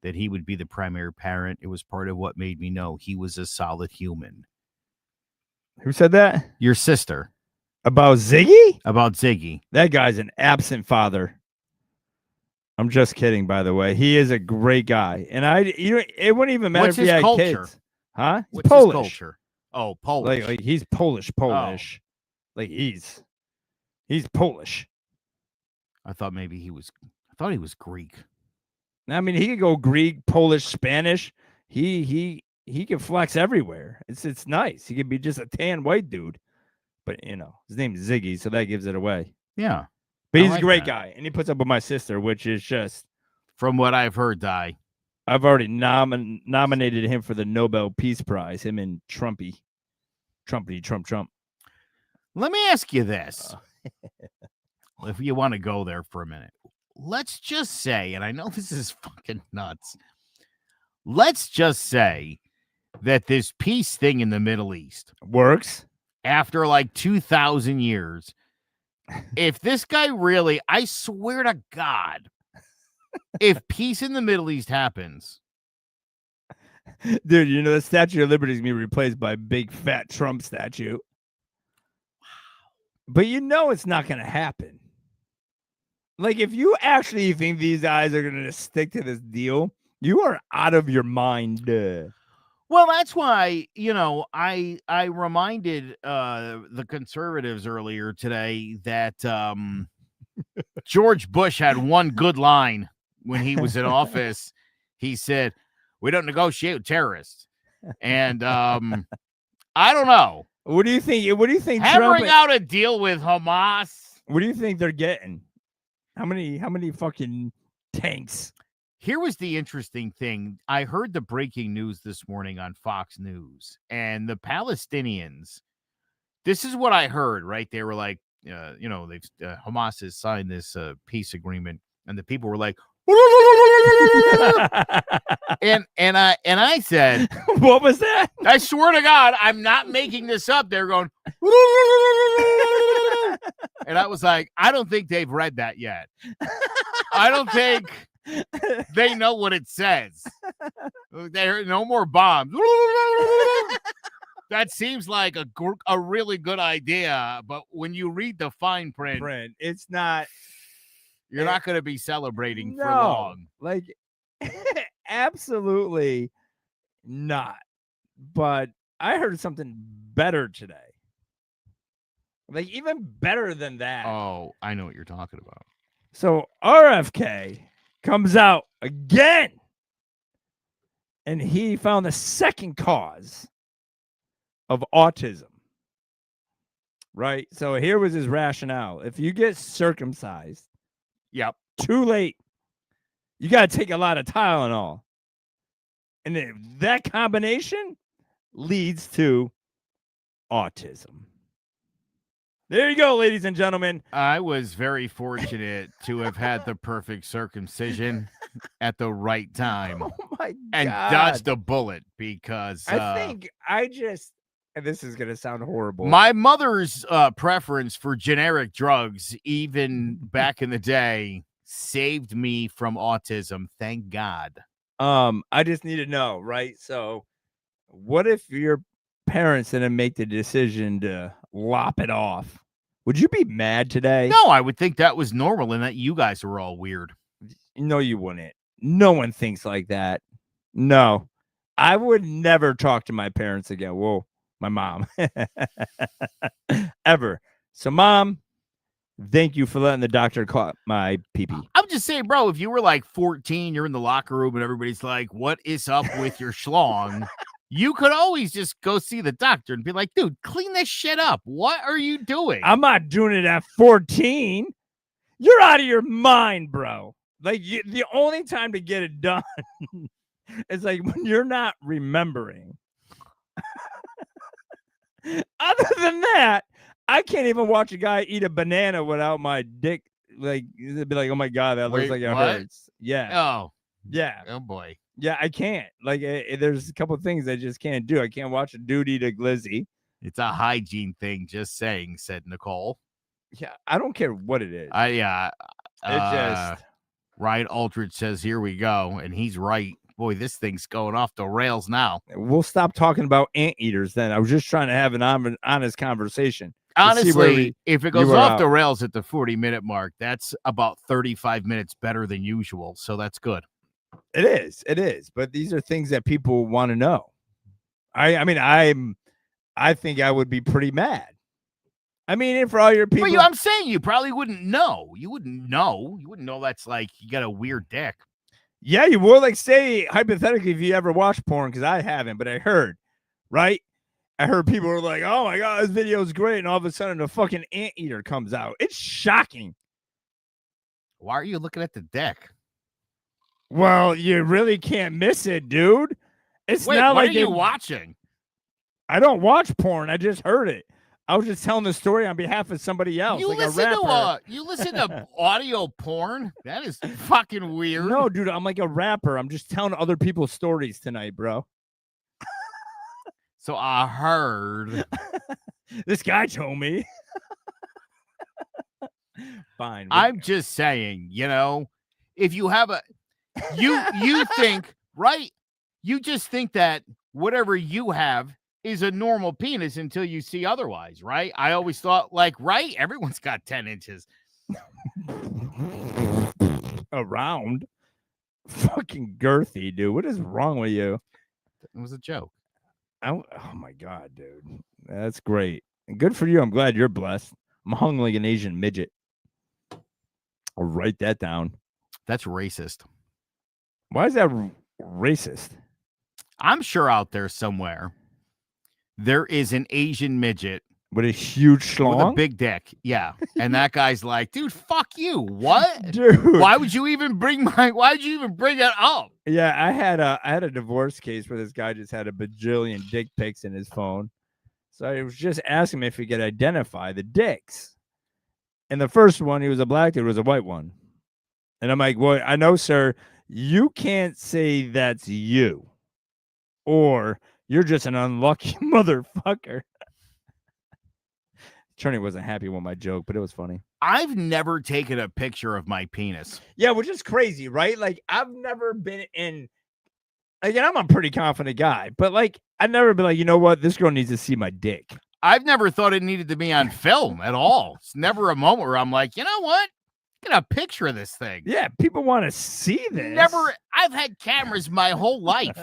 that he would be the primary parent. It was part of what made me know he was a solid human. Who said that? Your sister. About Ziggy? About Ziggy. That guy's an absent father. I'm just kidding, by the way. He is a great guy. And it wouldn't even matter What's if he had culture? kids. Huh? He's What's Polish. his culture? Oh, Polish. Like he's Polish. Oh. Like he's Polish. I thought he was Greek. I mean, he could go Greek, Polish, Spanish. He can flex everywhere. It's nice. He could be just a tan white dude, but his name is Ziggy, so that gives it away. Yeah, but I he's a like great that. guy, and he puts up with my sister, which is just. From what I've heard, Di. I've already nominated him for the Nobel Peace Prize. Him and Trump. Let me ask you this. If you want to go there for a minute. Let's just say, and I know this is fucking nuts. Let's just say that this peace thing in the Middle East works after like 2,000 years. If this guy really, I swear to God, if peace in the Middle East happens. Dude, the Statue of Liberty is going to be replaced by a big fat Trump statue. But it's not going to happen. Like, if you actually think these guys are going to stick to this deal, you are out of your mind. Well, that's why, I reminded the conservatives earlier today that George Bush had one good line when he was in office. He said, "We don't negotiate with terrorists." And I don't know. What do you think? Hammering out a deal with Hamas. What do you think they're getting? How many fucking tanks? Here was the interesting thing. I heard the breaking news this morning on Fox News, and the Palestinians, this is what I heard, right? They were like, Hamas has signed this peace agreement, and the people were like, and I said, what was that? I swear to God, I'm not making this up. They're going, and I was like, I don't think they've read that yet. I don't think they know what it says. There no more bombs. That seems like a really good idea, but when you read the fine print, it's not. You're not going to be celebrating for long. Like, absolutely not. But I heard something better today. Like, even better than that. Oh, I know what you're talking about. So RFK comes out again, and he found the second cause of autism. Right? So here was his rationale. If you get circumcised, yep, too late, you got to take a lot of Tylenol. And then that combination leads to autism. There you go, ladies and gentlemen. I was very fortunate to have had the perfect circumcision at the right time. Oh, my God. And dodged a bullet because I think and this is going to sound horrible. My mother's preference for generic drugs, even back in the day, saved me from autism. Thank God. I just need to know, right? So what if your parents didn't make the decision to lop it off? Would you be mad today? No, I would think that was normal and that you guys were all weird. No, you wouldn't. No one thinks like that. No, I would never talk to my parents again. Whoa, my mom. Ever. So, Mom, thank you for letting the doctor cut my pee-pee. I'm just saying, bro, if you were like 14, you're in the locker room and everybody's like, what is up with your schlong? You could always just go see the doctor and be like, dude, clean this shit up. What are you doing? I'm not doing it at 14. You're out of your mind, bro. Like, the only time to get it done is like when you're not remembering. Other than that, I can't even watch a guy eat a banana without my dick. Like, it'd be like, oh my God, that looks like it hurts. Yeah. Oh. Yeah. Oh, boy. Yeah, I can't. Like, there's a couple of things I just can't do. I can't watch a dude eat a glizzy. It's a hygiene thing, just saying, said Nicole. Yeah, I don't care what it is. Ryan Aldridge says, here we go. And he's right. Boy, this thing's going off the rails now. We'll stop talking about anteaters then. I was just trying to have an honest conversation. Honestly, if it goes off the rails at the 40-minute mark, that's about 35 minutes better than usual. So that's good. It is. But these are things that people want to know. I think I would be pretty mad. I mean, and for all your people, but I'm saying you probably wouldn't know. You wouldn't know. You wouldn't know that's like you got a weird dick. Yeah, you would. Like, say hypothetically, if you ever watch porn, because I haven't, but I heard, right? I heard people were like, "Oh my god, this video is great," and all of a sudden, a fucking anteater comes out. It's shocking. Why are you looking at the dick? Well, you really can't miss it, dude. It's Wait, not what like are you watching? I don't watch porn. I just heard it. I was just telling the story on behalf of somebody else, You like listen a rapper. to you listen to audio porn? That is fucking weird. No, dude, I'm like a rapper. I'm just telling other people's stories tonight, bro. So I heard. This guy told me. Fine. I'm just saying, if you have you think, right? You just think that whatever you have is a normal penis until you see otherwise, right? I always thought, like, right? Everyone's got 10 inches. Around. Fucking girthy, dude. What is wrong with you? It was a joke. Oh my god, dude. That's great. And good for you. I'm glad you're blessed. I'm hung like an Asian midget. I'll write that down. That's racist. Why is that racist? I'm sure out there somewhere there is an Asian midget with a huge schlong? With a big dick. Yeah. And that guy's like, dude, fuck you. What? Dude. Why would you even bring that up? Yeah, I had a divorce case where this guy just had a bajillion dick pics in his phone. So I was just asking him if he could identify the dicks. And the first one, he was a black dude, was a white one. And I'm like, well, I know, sir, you can't say that's you. Or you're just an unlucky motherfucker. Attorney wasn't happy with my joke, but it was funny. I've never taken a picture of my penis. Yeah, which is crazy, right? Like, I've never been in. Again, I'm a pretty confident guy, but like, I've never been like, you know what? This girl needs to see my dick. I've never thought it needed to be on film at all. It's never a moment where I'm like, you know what? Get a picture of this thing. Yeah, people want to see this. Never. I've had cameras my whole life.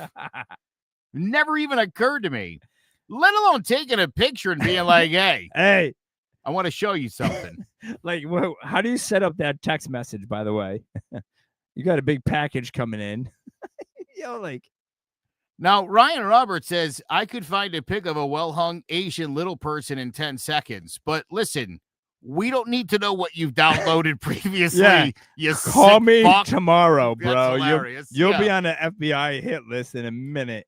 Never even occurred to me, let alone taking a picture and being like, hey, I want to show you something. Like, how do you set up that text message, by the way? You got a big package coming in. Now, Ryan Roberts says, I could find a pic of a well-hung Asian little person in 10 seconds. But listen, we don't need to know what you've downloaded previously. Yeah. You call me fuck. tomorrow, bro. You'll be on the FBI hit list in a minute.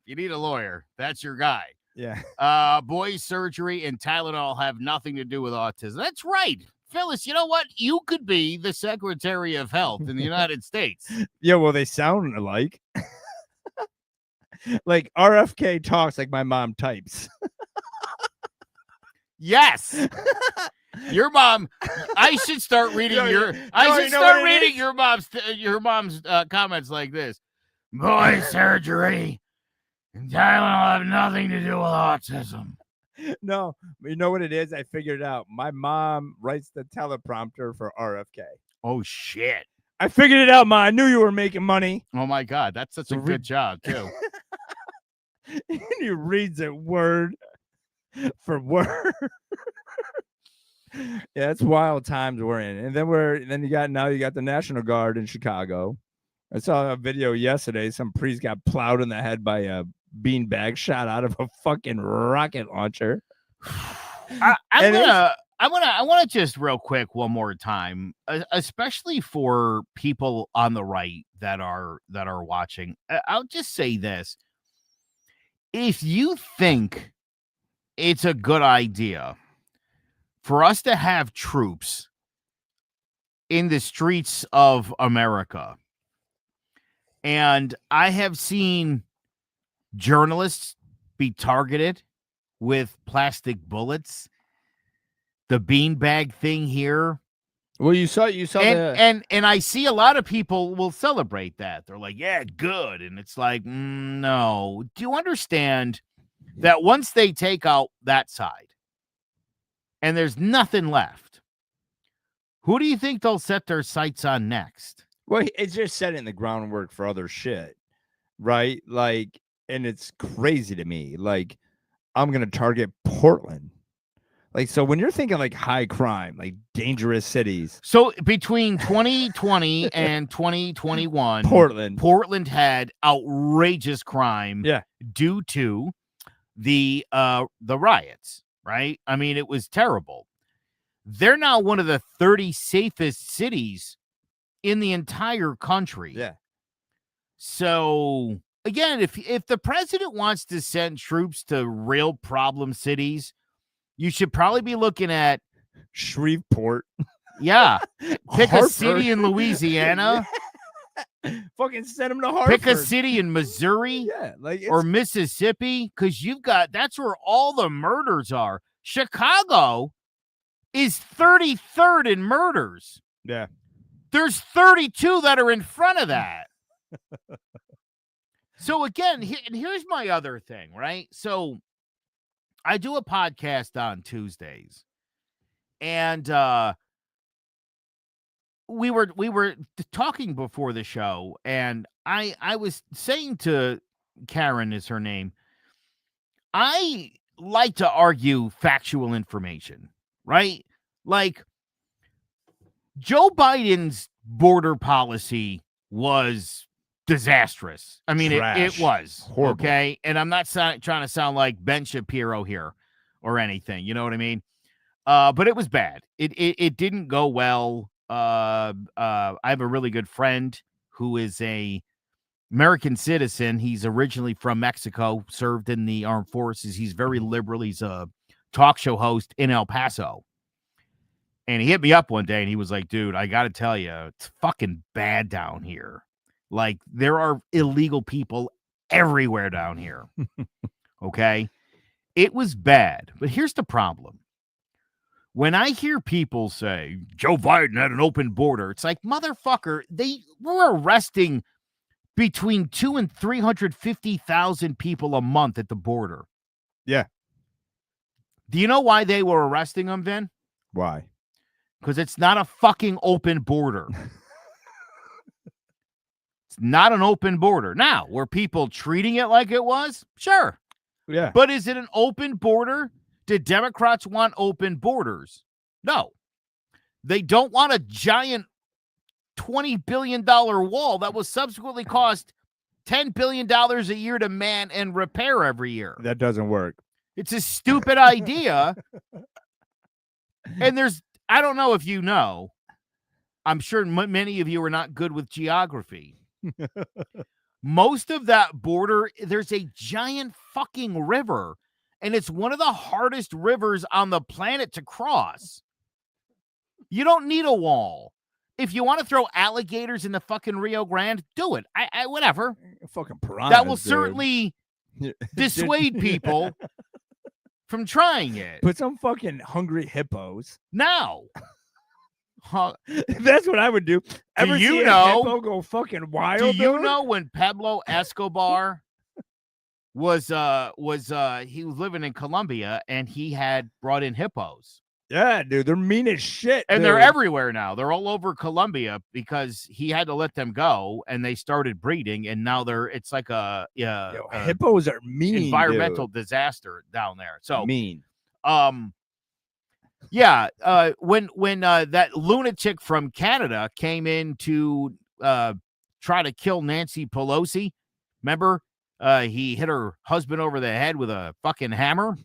You need a lawyer. That's your guy. Yeah. Boys surgery and Tylenol have nothing to do with autism. That's right. Phyllis, you know what? You could be the Secretary of Health in the United States. Yeah, well, they sound alike. Like RFK talks like my mom types. Yes. Your mom. I should start reading your mom's comments like this. Boy surgery and Tylenol have nothing to do with autism. No, you know what it is? I figured it out. My mom writes the teleprompter for RFK. Oh, shit. I figured it out, Ma. I knew you were making money. Oh, my God. That's such a good job, too. And he reads it word for word. Yeah, it's wild times we're in. And then you got the National Guard in Chicago. I saw a video yesterday. Some priest got plowed in the head by a beanbag shot out of a fucking rocket launcher. I want to just real quick one more time, especially for people on the right that are watching. I'll just say this. If you think it's a good idea for us to have troops in the streets of America, and I have seen journalists be targeted with plastic bullets, the beanbag thing here. Well, you saw and I see a lot of people will celebrate that. They're like, yeah, good. And it's like, no. Do you understand that once they take out that side and there's nothing left, who do you think they'll set their sights on next? Well, it's just setting the groundwork for other shit, right? Like, and it's crazy to me. Like, I'm going to target Portland. Like, so when you're thinking like high crime, like dangerous cities, So between 2020 and 2021, Portland had outrageous crime Yeah. due to the riots, right? I mean, it was terrible. They're now one of the 30 safest cities in the entire country. Yeah. So again, if the president wants to send troops to real problem cities, you should probably be looking at Shreveport. Yeah. Pick Hartford. a city in Louisiana. Fucking send them to Hartford. Pick a city in Missouri Yeah, like or Mississippi, because that's where all the murders are. Chicago is 33rd in murders. Yeah. There's 32 that are in front of that. So again, here's my other thing, right? So I do a podcast on Tuesdays, and we were talking before the show, and I was saying to Karen, is her name, I like to argue factual information, right? Like, Joe Biden's border policy was disastrous. I mean, it was horrible. Okay. And I'm not trying to sound like Ben Shapiro here or anything. You know what I mean? But it was bad. It didn't go well. I have a really good friend who is a American citizen. He's originally from Mexico, served in the armed forces. He's very liberal. He's a talk show host in El Paso. And he hit me up one day and he was like, dude, I got to tell you, it's fucking bad down here. Like, there are illegal people everywhere down here. Okay. It was bad. But here's the problem. When I hear people say Joe Biden had an open border, it's like, motherfucker, they were arresting between 200,000 and 350,000 people a month at the border. Yeah. Do you know why they were arresting them, Vin? Why? Because it's not a fucking open border. It's not an open border. Now, were people treating it like it was? Sure. Yeah. But is it an open border? Did Democrats want open borders? No. They don't want a giant $20 billion wall that will subsequently cost $10 billion a year to man and repair every year. That doesn't work. It's a stupid idea. And I don't know if you know, I'm sure many of you are not good with geography. Most of that border, there's a giant fucking river, and it's one of the hardest rivers on the planet to cross. You don't need a wall. If you want to throw alligators in the fucking Rio Grande, do it. I whatever. Fucking piranhas, that will certainly dissuade people from trying it. Put some fucking hungry hippos. Now. That's what I would do. Ever see a hippo go fucking wild? Do you know when Pablo Escobar was he was living in Colombia and he had brought in hippos? Yeah, dude, they're mean as shit. And they're everywhere now. They're all over Colombia because he had to let them go and they started breeding, and now it's like hippos are mean. Environmental disaster down there. So mean. Yeah, when that lunatic from Canada came in to try to kill Nancy Pelosi, remember? He hit her husband over the head with a fucking hammer.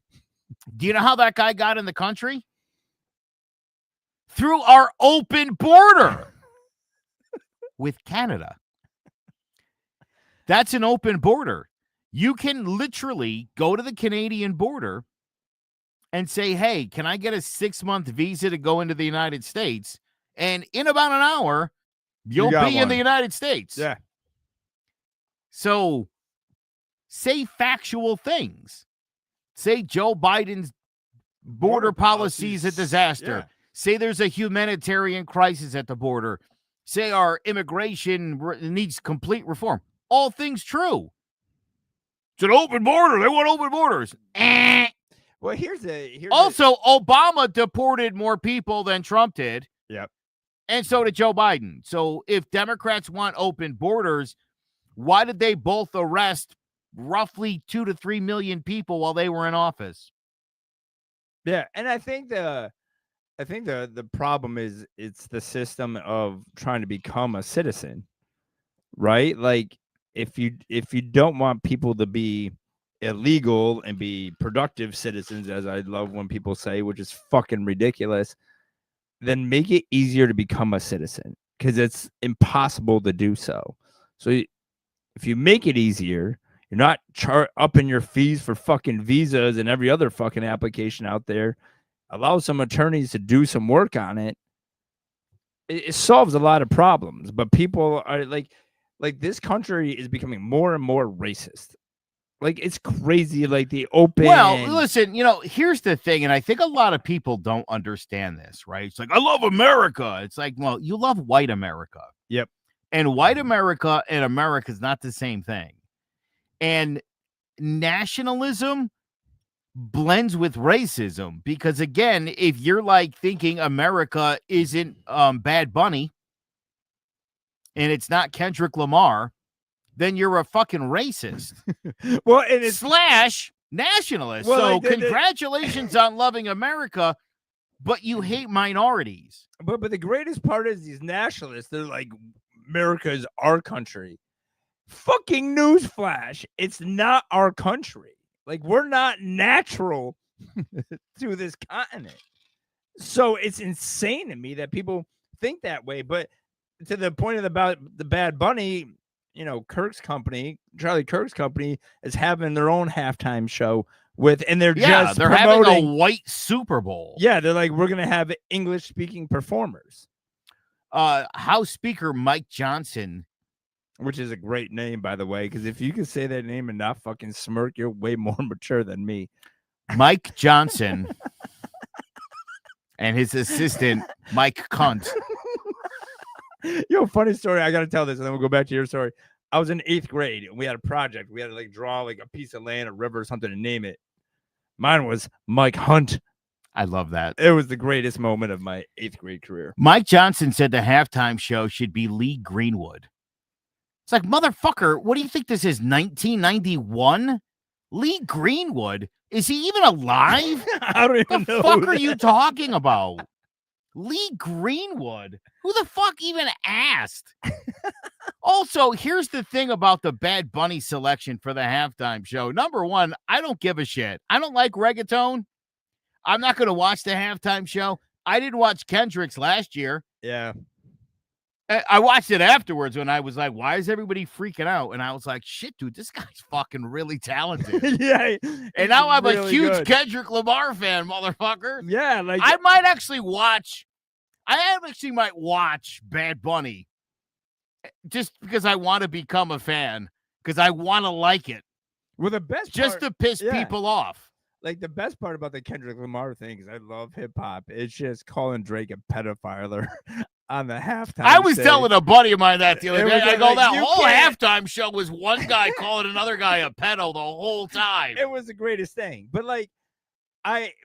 Do you know how that guy got in the country? Through our open border with Canada. That's an open border. You can literally go to the Canadian border and say, hey, can I get a 6-month visa to go into the United States? And in about an hour, you'll be in the United States. Yeah. So say factual things. Say Joe Biden's border policy is a disaster. Yeah. Say there's a humanitarian crisis at the border. Say our immigration needs complete reform. All things true. It's an open border. They want open borders. Well, also, Obama deported more people than Trump did. Yep. And so did Joe Biden. So if Democrats want open borders, why did they both arrest roughly 2 to 3 million people while they were in office? Yeah, and I think the problem is it's the system of trying to become a citizen, right? Like if you don't want people to be illegal and be productive citizens, as I love when people say, which is fucking ridiculous, then make it easier to become a citizen because it's impossible to do so. So if you make it easier, you're not upping your fees for fucking visas and every other fucking application out there. Allow some attorneys to do some work on it. It solves a lot of problems, but people are like this country is becoming more and more racist. Like it's crazy. Like the open. Well, listen, here's the thing, and I think a lot of people don't understand this, right? It's like, I love America. It's like, well, you love white America. Yep. And white America and America is not the same thing. And nationalism blends with racism because, again, if you're like thinking America isn't Bad Bunny and it's not Kendrick Lamar, then you're a fucking racist. Well, and it's / nationalist. Well, so like congratulations on loving America, but you hate minorities. But the greatest part is these nationalists. They're like, America is our country. Fucking newsflash! It's not our country. Like we're not natural to this continent. So it's insane to me that people think that way. But to the point about the Bad Bunny, Kirk's company, Charlie Kirk's company, is having their own halftime show and they're they're having a white Super Bowl. Yeah, they're like, we're gonna have English speaking performers. House Speaker Mike Johnson, which is a great name, by the way, because if you can say that name and not fucking smirk, you're way more mature than me. Mike Johnson and his assistant Mike Cunt. Funny story. I got to tell this, and then we'll go back to your story. I was in 8th grade, and we had a project. We had to draw a piece of land, a river, or something, and name it. Mine was Mike Hunt. I love that. It was the greatest moment of my 8th grade career. Mike Johnson said the halftime show should be Lee Greenwood. It's like, motherfucker, what do you think this is, 1991? Lee Greenwood? Is he even alive? I don't even know. What the fuck are you talking about? Lee Greenwood? Who the fuck even asked? Also, here's the thing about the Bad Bunny selection for the halftime show. Number one, I don't give a shit. I don't like reggaeton. I'm not going to watch the halftime show. I didn't watch Kendrick's last year. Yeah. I watched it afterwards when I was like, why is everybody freaking out? And I was like, shit, dude, this guy's fucking really talented. Yeah. And now I'm really a huge good. Kendrick Lamar fan, motherfucker. Yeah. Like I might actually watch Bad Bunny just because I want to become a fan, because I want to like it. Well, the best just part, to piss people off. Like the best part about the Kendrick Lamar thing is I love hip hop. It's just calling Drake a pedophile on the halftime. I was stage. telling a buddy of mine that the other day. I go, like, that whole halftime show was one guy calling another guy a pedo the whole time. It was the greatest thing. But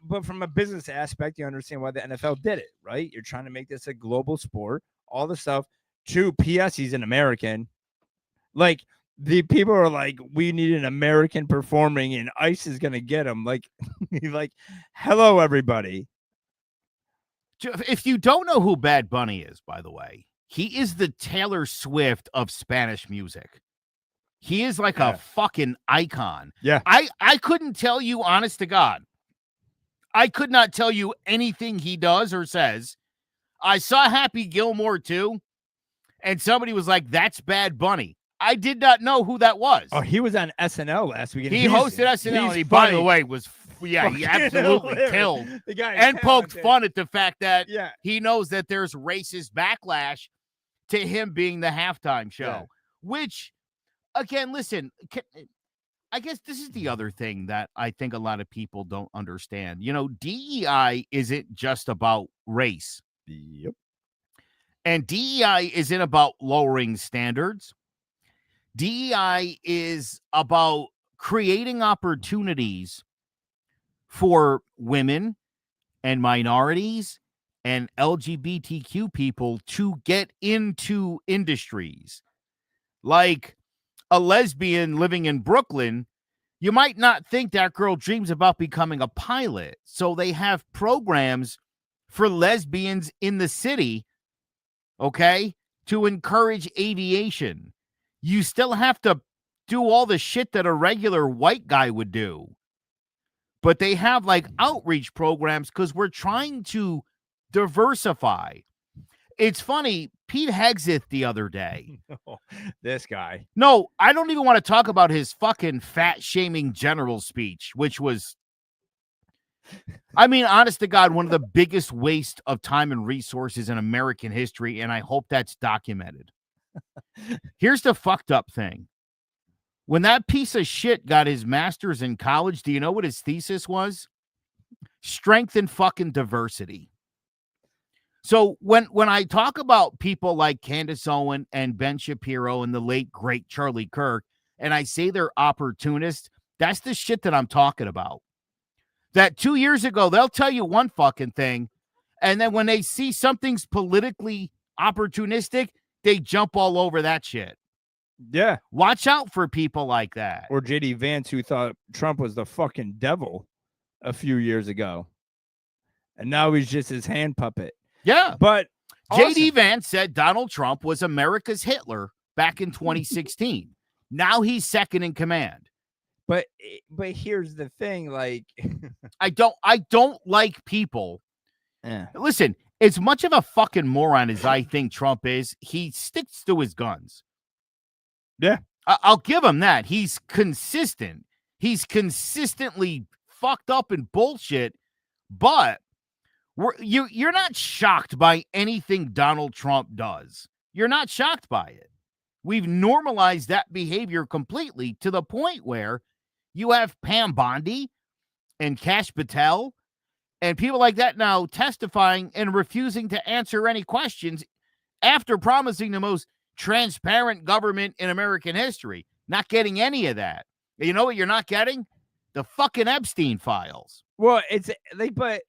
but from a business aspect, you understand why the NFL did it, right? You're trying to make this a global sport, all the stuff. P.S. He's an American. Like, the people are like, we need an American performing, and ICE is going to get him. Like, hello, everybody. If you don't know who Bad Bunny is, by the way, he is the Taylor Swift of Spanish music. He is like a fucking icon. Yeah. I couldn't tell you, honest to God, I could not tell you anything he does or says. I saw Happy Gilmore too, and somebody was like, that's Bad Bunny. I did not know who that was. Oh, he was on SNL last week. He hosted SNL, and he, by the way, he absolutely killed the guy and poked fun at the fact that yeah. he knows that there's racist backlash to him being the halftime show, which, again, listen, I guess this is the other thing that I think a lot of people don't understand. DEI isn't just about race. Yep. And DEI isn't about lowering standards. DEI is about creating opportunities for women and minorities and LGBTQ people to get into industries. Like a lesbian living in Brooklyn You might not think that girl dreams about becoming a pilot. So they have programs for lesbians in the city, okay, to encourage aviation. You still have to do all the shit that a regular white guy would do. But they have like outreach programs because we're trying to diversify. It's funny, Pete Hegseth the other day. This guy. No, I don't even want to talk about his fucking fat shaming general speech, which was, I mean, honest to God, one of the biggest waste of time and resources in American history, and I hope that's documented. Here's the fucked up thing. When that piece of shit got his master's in college, do you know what his thesis was? Strength and fucking diversity. So when I talk about people like Candace Owen and Ben Shapiro and the late, great Charlie Kirk, and I say they're opportunists, that's the shit that I'm talking about. That 2 years ago, they'll tell you one fucking thing, and then when they see something's politically opportunistic, they jump all over that shit. Yeah. Watch out for people like that. Or J.D. Vance, who thought Trump was the fucking devil a few years ago. And now he's just his hand puppet. Yeah. But J.D. Vance said Donald Trump was America's Hitler back in 2016. Now he's second in command. But here's the thing, like I don't like people. Listen, as much of a fucking moron as I think Trump is, he sticks to his guns. Yeah. I'll give him that. He's consistent. He's consistently fucked up and bullshit, but you're not shocked by anything Donald Trump does. You're not shocked by it. We've normalized that behavior completely to the point where you have Pam Bondi and Kash Patel and people like that now testifying and refusing to answer any questions after promising the most transparent government in American history. Not getting any of that. You know what you're not getting? The fucking Epstein files. Well, it's like, but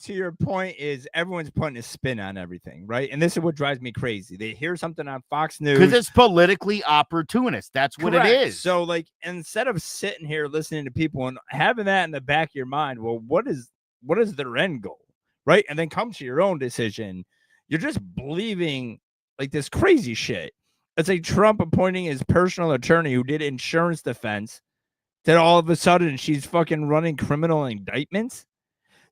to your point is everyone's putting a spin on everything, right? And this is what drives me crazy. They hear something on Fox News because it's politically opportunist. That's what it is. So, like, instead of sitting here listening to people and having that in the back of your mind, well, what is their end goal, right? And then come to your own decision. You're just believing like this crazy shit. It's like Trump appointing his personal attorney who did insurance defense. That all of a sudden she's fucking running criminal indictments.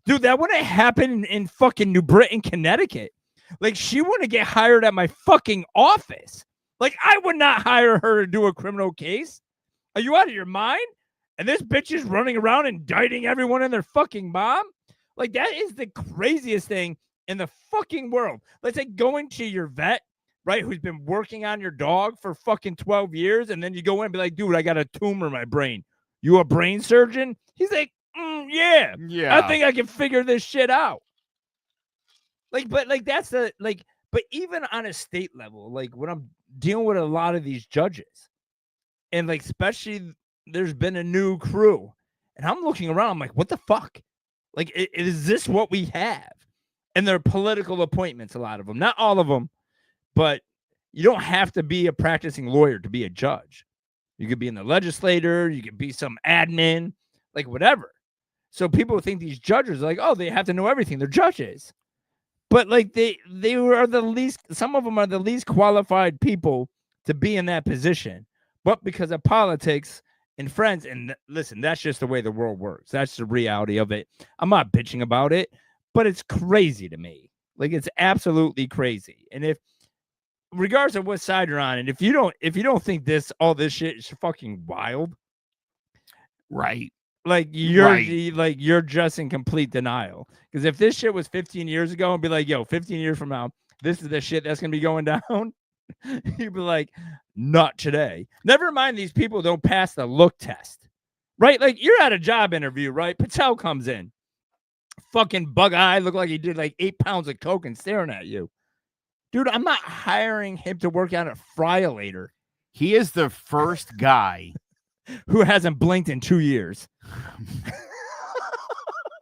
Dude, that wouldn't happen in fucking New Britain, Connecticut. Like, she wouldn't get hired at my fucking office. Like, I would not hire her to do a criminal case. Are you out of your mind? And this bitch is running around indicting everyone and their fucking mom? Like, that is the craziest thing in the fucking world. Let's say going to your vet, right, who's been working on your dog for fucking 12 years, and then you go in and be like, dude, I got a tumor in my brain. You a brain surgeon? He's like, yeah, I think I can figure this shit out. Like, but like that's the like, but even on a state level, like when I'm dealing with a lot of these judges, and like especially there's been a new crew, and I'm looking around, I'm like, what the fuck? Like, is this what we have? And they're political appointments, a lot of them, not all of them, but you don't have to be a practicing lawyer to be a judge. You could be in the legislature, you could be some admin, like whatever. So people think these judges are like, oh, they have to know everything. They're judges. But like they are the least, some of them are the least qualified people to be in that position. But because of politics and friends, and listen, that's just the way the world works. That's the reality of it. I'm not bitching about it, but it's crazy to me. Like, it's absolutely crazy. And if, regardless of what side you're on, and if you don't think all this shit is fucking wild, right? Like you're just in complete denial. Because if this shit was 15 years ago and be like, yo, 15 years from now, this is the shit that's gonna be going down, you'd be like, not today. Never mind, these people don't pass the look test, right? Like, you're at a job interview, right? Patel comes in, fucking bug eye, look like he did like 8 pounds of coke and staring at you. Dude, I'm not hiring him to work out at Fryolator. He is the first guy who hasn't blinked in 2 years.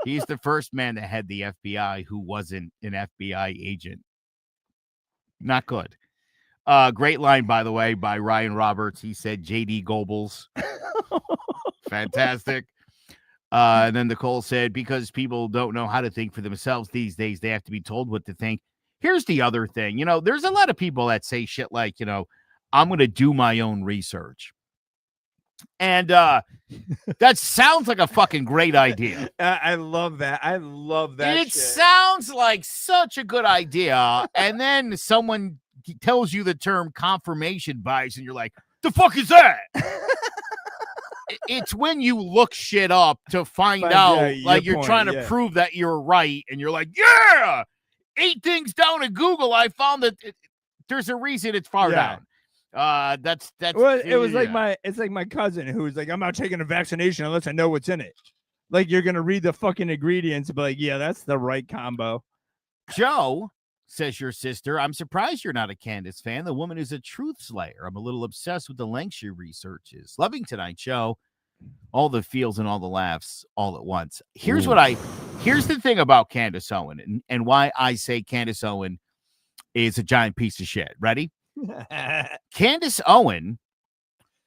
He's the first man to head the FBI who wasn't an FBI agent. Not good. Great line, by the way, by Ryan Roberts. He said JD Goebbels. Fantastic. And then Nicole said, because people don't know how to think for themselves these days, they have to be told what to think. Here's the other thing. There's a lot of people that say shit like, I'm going to do my own research. And that sounds like a fucking great idea. I love that. I love that. It sounds like such a good idea. And then someone tells you the term confirmation bias, and you're like, the fuck is that? It's when you look shit up to find out, like you're trying to prove that you're right, and you're like, yeah, 8 things down in Google, I found that there's a reason it's far down. That's well, it was like my cousin who was like, I'm not taking a vaccination unless I know what's in it. Like, you're gonna read the fucking ingredients and be like, yeah, that's the right combo. Joe, says your sister, I'm surprised you're not a Candace fan. The woman is a truth slayer. I'm a little obsessed with the lengths she researches. Loving tonight's show. All the feels and all the laughs all at once. Here's the thing about Candace Owen and why I say Candace Owen is a giant piece of shit. Ready? Candace Owen,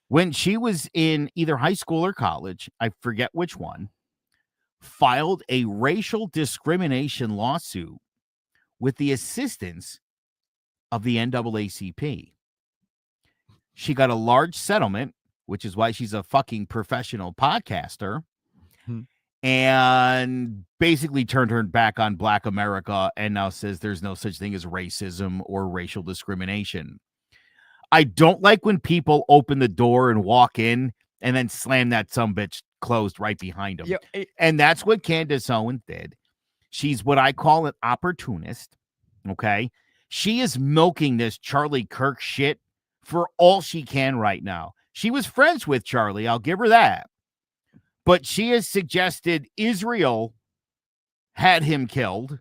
when she was in either high school or college, I forget which one, filed a racial discrimination lawsuit with the assistance of the NAACP. She got a large settlement, which is why she's a fucking professional podcaster, and basically turned her back on Black America and now says there's no such thing as racism or racial discrimination. I don't like when people open the door and walk in and then slam that sumbitch closed right behind them. And that's what Candace Owens did. She's what I call an opportunist. Okay. She is milking this Charlie Kirk shit for all she can right now. She was friends with Charlie. I'll give her that. But she has suggested Israel had him killed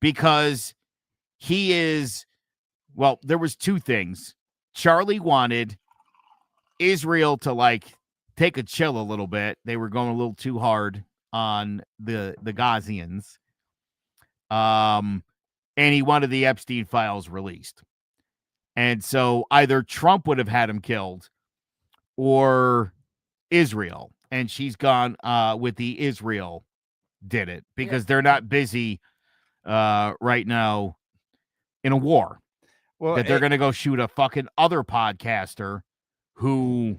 because he is, well, there was 2 things. Charlie wanted Israel to take a chill a little bit. They were going a little too hard on the Gazians. And he wanted the Epstein files released. And so either Trump would have had him killed or Israel. And she's gone with the Israel did it because they're not busy right now in a war. Well, that they're going to go shoot a fucking other podcaster who,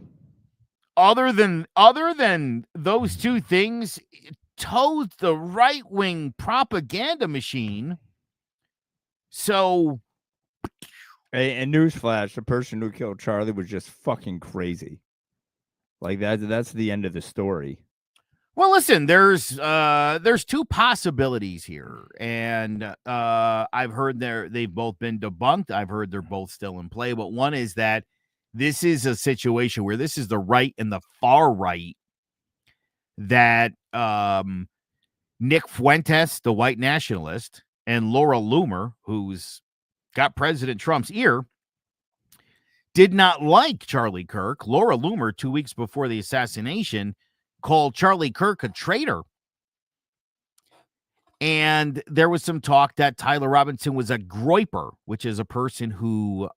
other than those 2 things, toes the right-wing propaganda machine. So, and newsflash, the person who killed Charlie was just fucking crazy. Like that's the end of the story. Well, listen, there's 2 possibilities here, and I've heard they've both been debunked. I've heard they're both still in play, but one is that this is a situation where this is the right and the far right that Nick Fuentes, the white nationalist, and Laura Loomer, who's got President Trump's ear, did not like Charlie Kirk. Laura Loomer, 2 weeks before the assassination, called Charlie Kirk a traitor. And there was some talk that Tyler Robinson was a groiper, which is a person who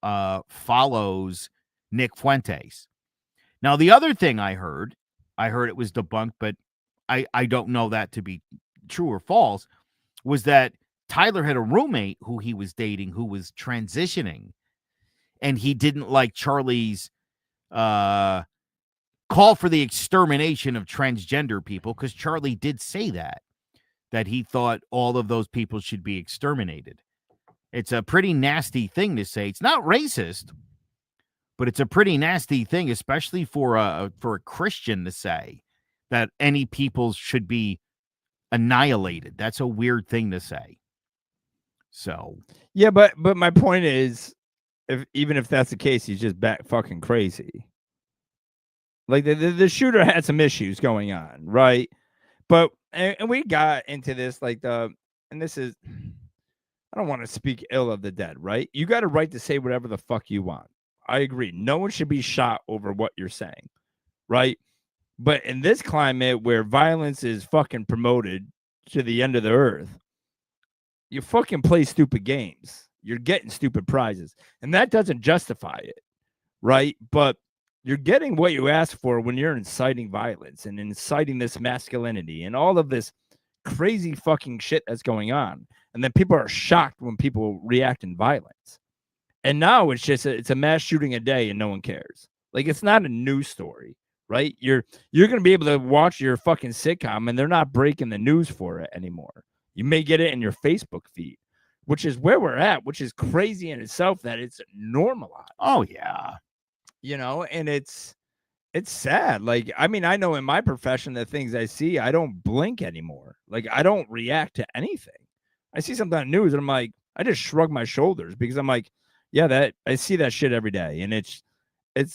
follows Nick Fuentes. Now, the other thing I heard it was debunked, but I don't know that to be true or false, was that Tyler had a roommate who he was dating who was transitioning, and he didn't like Charlie's call for the extermination of transgender people, because Charlie did say that he thought all of those people should be exterminated. It's a pretty nasty thing to say. It's not racist, but it's a pretty nasty thing, especially for a Christian to say that any people should be annihilated. That's a weird thing to say. So yeah, but my point is, even if that's the case, he's just fucking crazy. Like the shooter had some issues going on, right? But and we got into this and this is, I don't want to speak ill of the dead, right? You got a right to say whatever the fuck you want. I agree. No one should be shot over what you're saying, right? But in this climate where violence is fucking promoted to the end of the earth, you fucking play stupid games. you're getting stupid prizes. And that doesn't justify it, right? But you're getting what you ask for when you're inciting violence and inciting this masculinity and all of this crazy fucking shit that's going on. And then people are shocked when people react in violence. And now it's just it's a mass shooting a day and no one cares. Like, it's not a news story, right? You're going to be able to watch your fucking sitcom and they're not breaking the news for it anymore. You may get it in your Facebook feed, which is where we're at, which is crazy in itself that it's normalized. Oh yeah. You know, and it's sad. Like, I mean, I know in my profession, the things I see, I don't blink anymore. Like, I don't react to anything. I see something on the news and I'm like, I just shrug my shoulders because I'm like, yeah, that I see that shit every day. And it's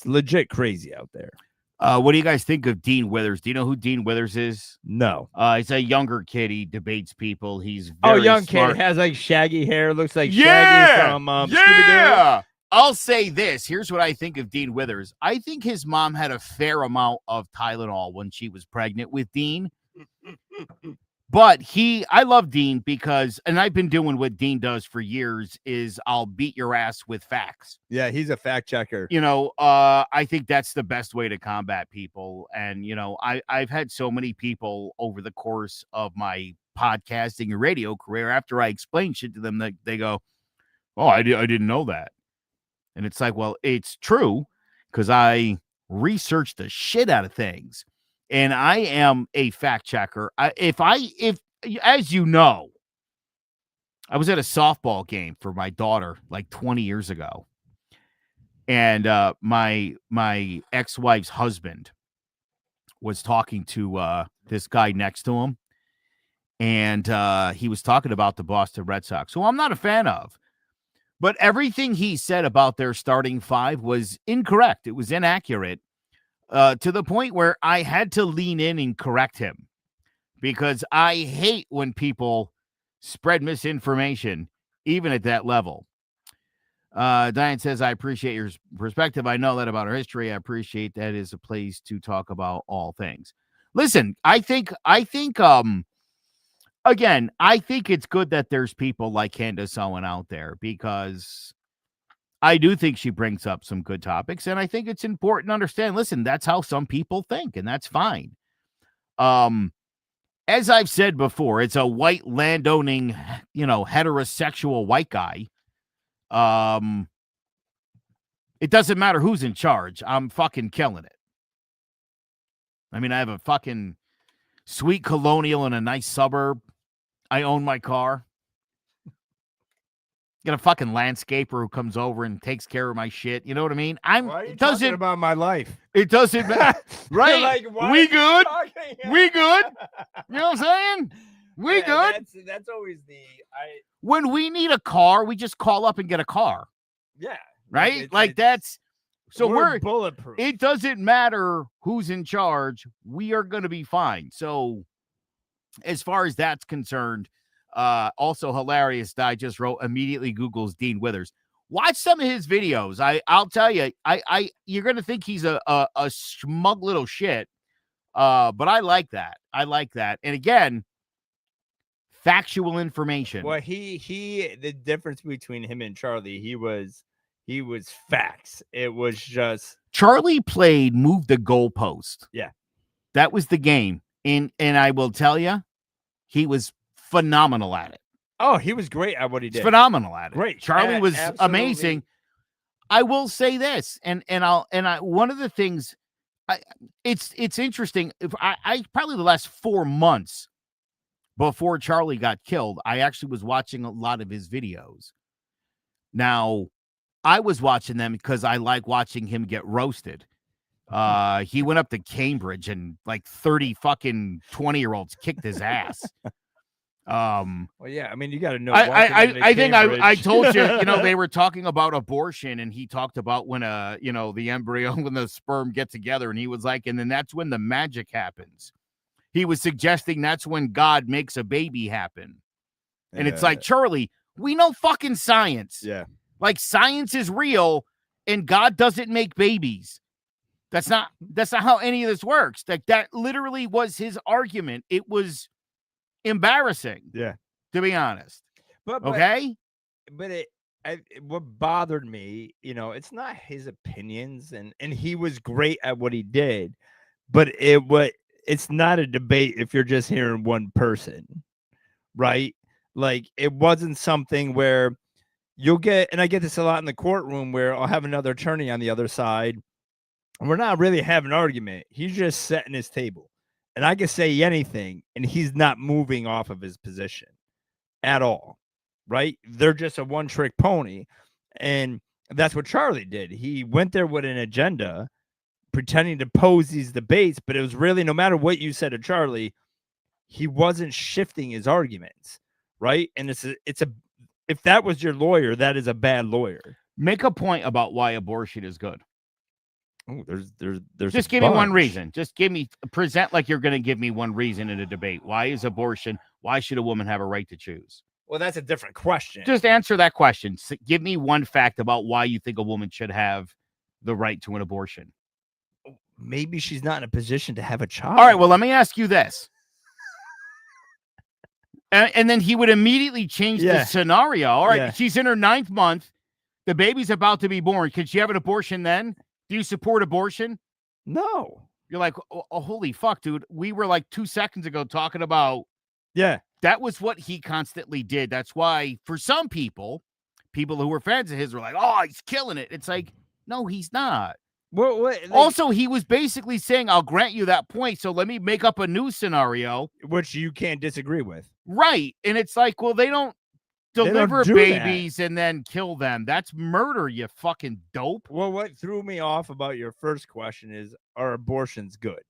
legit crazy out there. What do you guys think of Dean Withers? Do you know who Dean Withers is? No. He's a younger kid. He debates people. He's very young smart. kid, has like shaggy hair, looks like Shaggy from Scooby-Doo. I'll say this. Here's what I think of Dean Withers. I think his mom had a fair amount of Tylenol when she was pregnant with Dean. But I love Dean because, and I've been doing what Dean does for years, is I'll beat your ass with facts. Yeah, he's a fact checker. You know, I think that's the best way to combat people. And, you know, I've had so many people over the course of my podcasting and radio career, after I explain shit to them, that they go, oh, I didn't know that. And it's like, well, it's true because I researched the shit out of things. And I am a fact checker. If as you know, I was at a softball game for my daughter like 20 years ago. And my ex-wife's husband was talking to this guy next to him. And he was talking about the Boston Red Sox, who I'm not a fan of. But everything he said about their starting five was incorrect. It was inaccurate. To the point where I had to lean in and correct him because I hate when people spread misinformation, even at that level. Diane says, I appreciate your perspective. I know that about our history. I appreciate that is a place to talk about all things. Listen, I think again, I think it's good that there's people like Candace Owen out there because I do think she brings up some good topics, and I think it's important to understand, listen, that's how some people think, and that's fine. As I've said before, it's a white landowning, heterosexual white guy. It doesn't matter who's in charge. I'm fucking killing it. I mean, I have a fucking sweet colonial in a nice suburb. I own my car. Get a fucking landscaper who comes over and takes care of my shit. You know what I mean? Why are you talking about my life? It doesn't matter. Right? Like, we good? We good? You know what I'm saying? We good? That's always when we need a car, we just call up and get a car. Yeah. Right? That's so we're bulletproof. It doesn't matter who's in charge. We are going to be fine. So as far as that's concerned, also hilarious. I just wrote immediately Google's Dean Withers. Watch some of his videos. I'll tell you, you're gonna think he's a smug little shit. But I like that. And again, factual information. Well, the difference between him and Charlie, he was facts. It was just Charlie played move the goalpost. Yeah. That was the game. And I will tell you, he was phenomenal at it. Oh, he was great at what he did. Phenomenal at it. Great. Charlie was absolutely amazing. I will say this, and I one of the things, it's interesting. If I probably the last 4 months before Charlie got killed, I actually was watching a lot of his videos. Now, I was watching them because I like watching him get roasted. He went up to Cambridge and like 30 fucking 20-year-olds kicked his ass. Well, yeah, I mean, you got to know. I think I told you, they were talking about abortion, and he talked about when the embryo and the sperm get together, and he was like, and then that's when the magic happens. He was suggesting that's when God makes a baby happen, and it's like, Charlie, we know fucking science. Yeah, like science is real, and God doesn't make babies. That's not how any of this works. Like that literally was his argument. It was embarrassing. Yeah, to be honest. But okay. But what bothered me, it's not his opinions, and he was great at what he did, but it's not a debate if you're just hearing one person, right? Like, it wasn't something where you'll get, and I get this a lot in the courtroom, where I'll have another attorney on the other side, and we're not really having an argument. He's just setting his table, and I can say anything, and he's not moving off of his position at all, right? They're just a one-trick pony, and that's what Charlie did. He went there with an agenda, pretending to pose these debates, but it was really, no matter what you said to Charlie, he wasn't shifting his arguments, right? And it's a if that was your lawyer, that is a bad lawyer. Make a point about why abortion is good. Oh, there's just give me one reason. Just present like you're going to give me one reason in a debate. Why is abortion? Why should a woman have a right to choose? Well, that's a different question. Just answer that question. Give me one fact about why you think a woman should have the right to an abortion. Maybe she's not in a position to have a child. All right, well, let me ask you this. And then he would immediately change the scenario. All right, she's in her 9th month. The baby's about to be born. Could she have an abortion then? Do you support abortion? No. You're like, oh, holy fuck, dude. We were like 2 seconds ago talking about. Yeah. That was what he constantly did. That's why for some people who were fans of his were like, oh, he's killing it. It's like, no, he's not. Also, he was basically saying, I'll grant you that point, so let me make up a new scenario. Which you can't disagree with. Right. And it's like, well, they don't deliver babies and then kill them. That's murder, you fucking dope. Well, what threw me off about your first question is, are abortions good?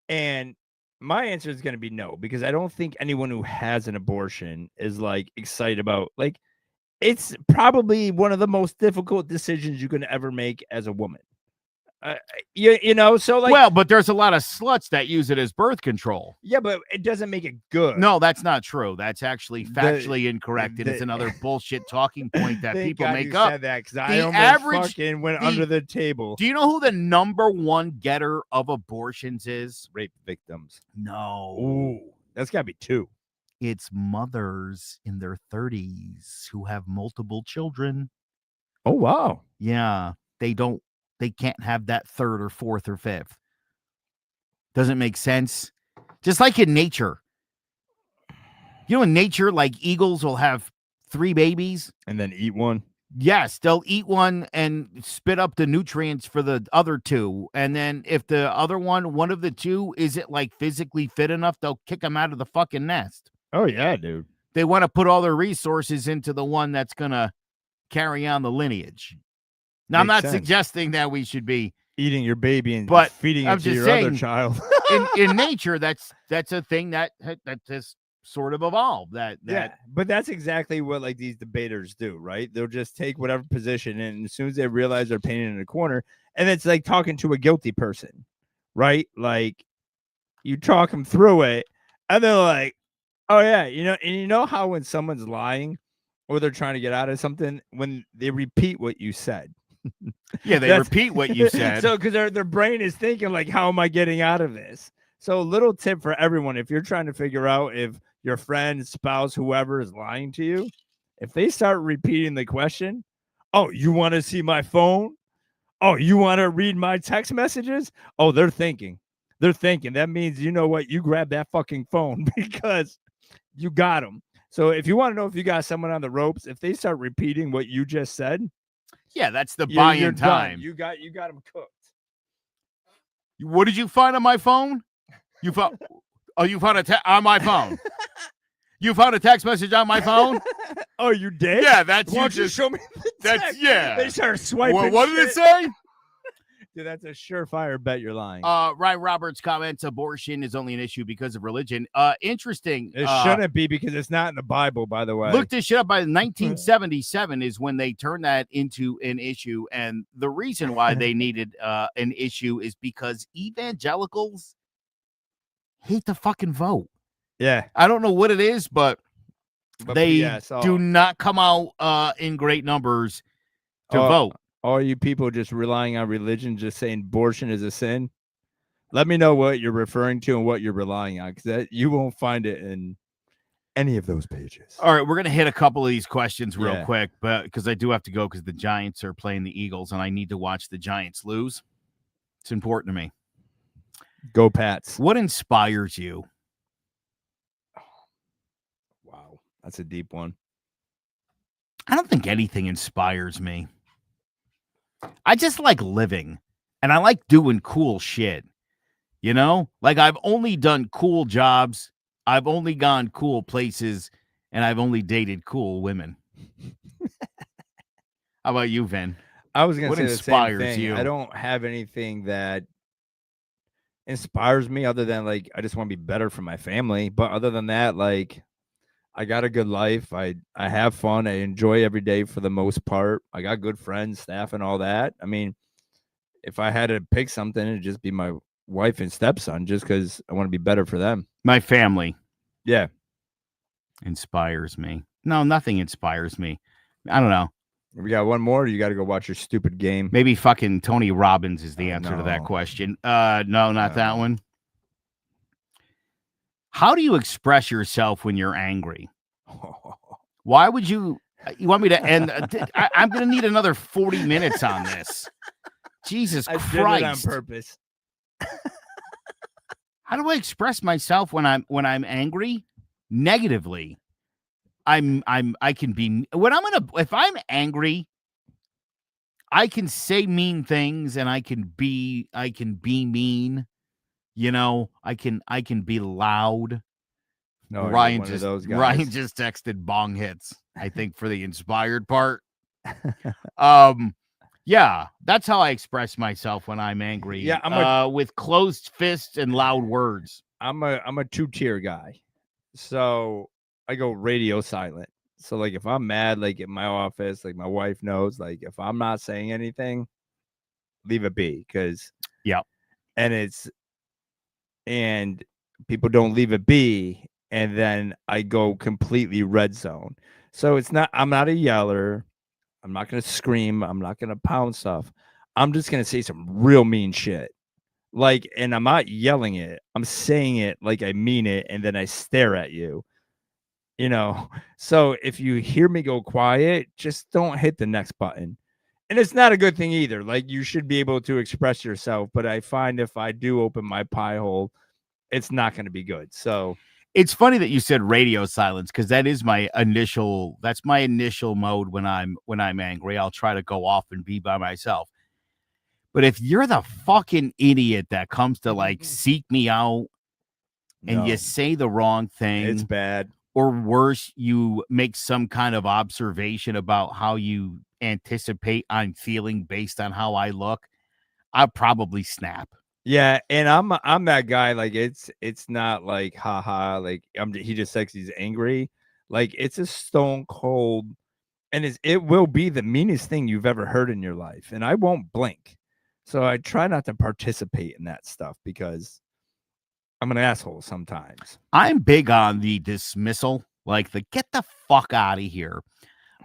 And my answer is going to be no, because I don't think anyone who has an abortion is like excited about, like, it's probably one of the most difficult decisions you can ever make as a woman. So like, well, but there's a lot of sluts that use it as birth control. Yeah, but it doesn't make it good. No, that's not true. That's actually factually incorrect. And it's another bullshit talking point that people make up. Said that, because I almost fucking went under the table. Do you know who the number one getter of abortions is? Rape victims. No. Ooh, that's gotta be 2. It's mothers in their 30s who have multiple children. Oh, wow. Yeah. They can't have that 3rd or 4th or 5th. Doesn't make sense. Just like in nature. In nature, like eagles will have 3 babies. And then eat one. Yes, they'll eat one and spit up the nutrients for the other 2. And then if the other one of the 2 isn't like physically fit enough, they'll kick them out of the fucking nest. Oh, yeah, dude. They want to put all their resources into the one that's going to carry on the lineage. Now, I'm not suggesting that we should be eating your baby and feeding it to your other child. in nature, that's a thing that has sort of evolved. Yeah, but that's exactly what like these debaters do, right? They'll just take whatever position, and as soon as they realize they're painted in a corner, and it's like talking to a guilty person, right? Like, you talk them through it, and they're like, oh yeah, and you know how when someone's lying or they're trying to get out of something, when they repeat what you said. Yeah, they repeat what you said. So because their brain is thinking like, how am I getting out of this? So little tip for everyone, if you're trying to figure out if your friend, spouse, whoever is lying to you, if they start repeating the question, oh, you want to see my phone? Oh, you want to read my text messages? Oh, they're thinking. That means, you know what? You grab that fucking phone because you got them. So if you want to know if you got someone on the ropes, if they start repeating what you just said, yeah, that's the buy-in time. You got them cooked. What did you find on my phone? You found on my phone. You found a text message on my phone? Oh, you did? Yeah, that's Why don't you show me the text? That's yeah. They started swiping. What did it say? Dude, that's a surefire bet you're lying. Ryan Roberts comments, abortion is only an issue because of religion. Interesting. It shouldn't be, because it's not in the Bible, by the way. Look this shit up. By 1977 is when they turned that into an issue. And the reason why they needed an issue is because evangelicals hate to fucking vote. Yeah. I don't know what it is, but they do not come out in great numbers to vote. All you people just relying on religion, just saying abortion is a sin. Let me know what you're referring to and what you're relying on, because you won't find it in any of those pages. All right, we're gonna hit a couple of these questions real Yeah. quick, but because I do have to go because the Giants are playing the Eagles, and I need to watch the Giants lose. It's important to me. Go Pats. What inspires you? Wow, that's a deep one. I don't think anything inspires me. I just like living, and I like doing cool shit. You know, like I've only done cool jobs, I've only gone cool places, and I've only dated cool women. How about you, Vin? I was gonna What say the same inspires thing. I you? don't have anything that inspires me other than like I just want to be better for my family. But other than that, like I got a good life. I have fun. I enjoy every day for the most part. I got good friends, staff, and all that. I mean, if I had to pick something, it'd just be my wife and stepson, just because I want to be better for them. My family Yeah. inspires me. No, nothing inspires me. I don't know. We got one more. Or you got to go watch your stupid game. Maybe fucking Tony Robbins is the answer to that No. question. No, not that one. How do you express yourself when you're angry? Why would you want me to end? I'm going to need another 40 minutes on this. Jesus I Christ. did it on purpose. How do I express myself when I'm angry? Negatively. I can be if I'm angry, I can say mean things and I can be mean. You know, I can be loud. No, Ryan one of those guys. Ryan just texted bong hits, I think, for the inspired part. Yeah, that's how I express myself when I'm angry. Yeah, I'm with closed fists and loud words. I'm a 2-tier guy. So I go radio silent. So like if I'm mad, like in my office, like my wife knows, like if I'm not saying anything, leave it be. Cause yeah. And people don't leave it be. And then I go completely red zone. So I'm not a yeller. I'm not gonna scream. I'm not gonna pound stuff. I'm just gonna say some real mean shit. Like, and I'm not yelling it. I'm saying it like I mean it, and then I stare at you. You know. So if you hear me go quiet, just don't hit the next button. And it's not a good thing either. Like you should be able to express yourself, but I find if I do open my pie hole, it's not going to be good. So it's funny that you said radio silence because that's my initial mode when I'm angry. I'll try to go off and be by myself. But if you're the fucking idiot that comes to like seek me out and you say the wrong thing, it's bad. Or worse, you make some kind of observation about how you anticipate I'm feeling based on how I look, I'll probably snap. Yeah, and I'm that guy. Like it's not like haha. Like he just says he's angry. Like it's a stone cold, and it will be the meanest thing you've ever heard in your life, and I won't blink. So I try not to participate in that stuff because I'm an asshole sometimes. I'm big on the dismissal, like the get the fuck out of here.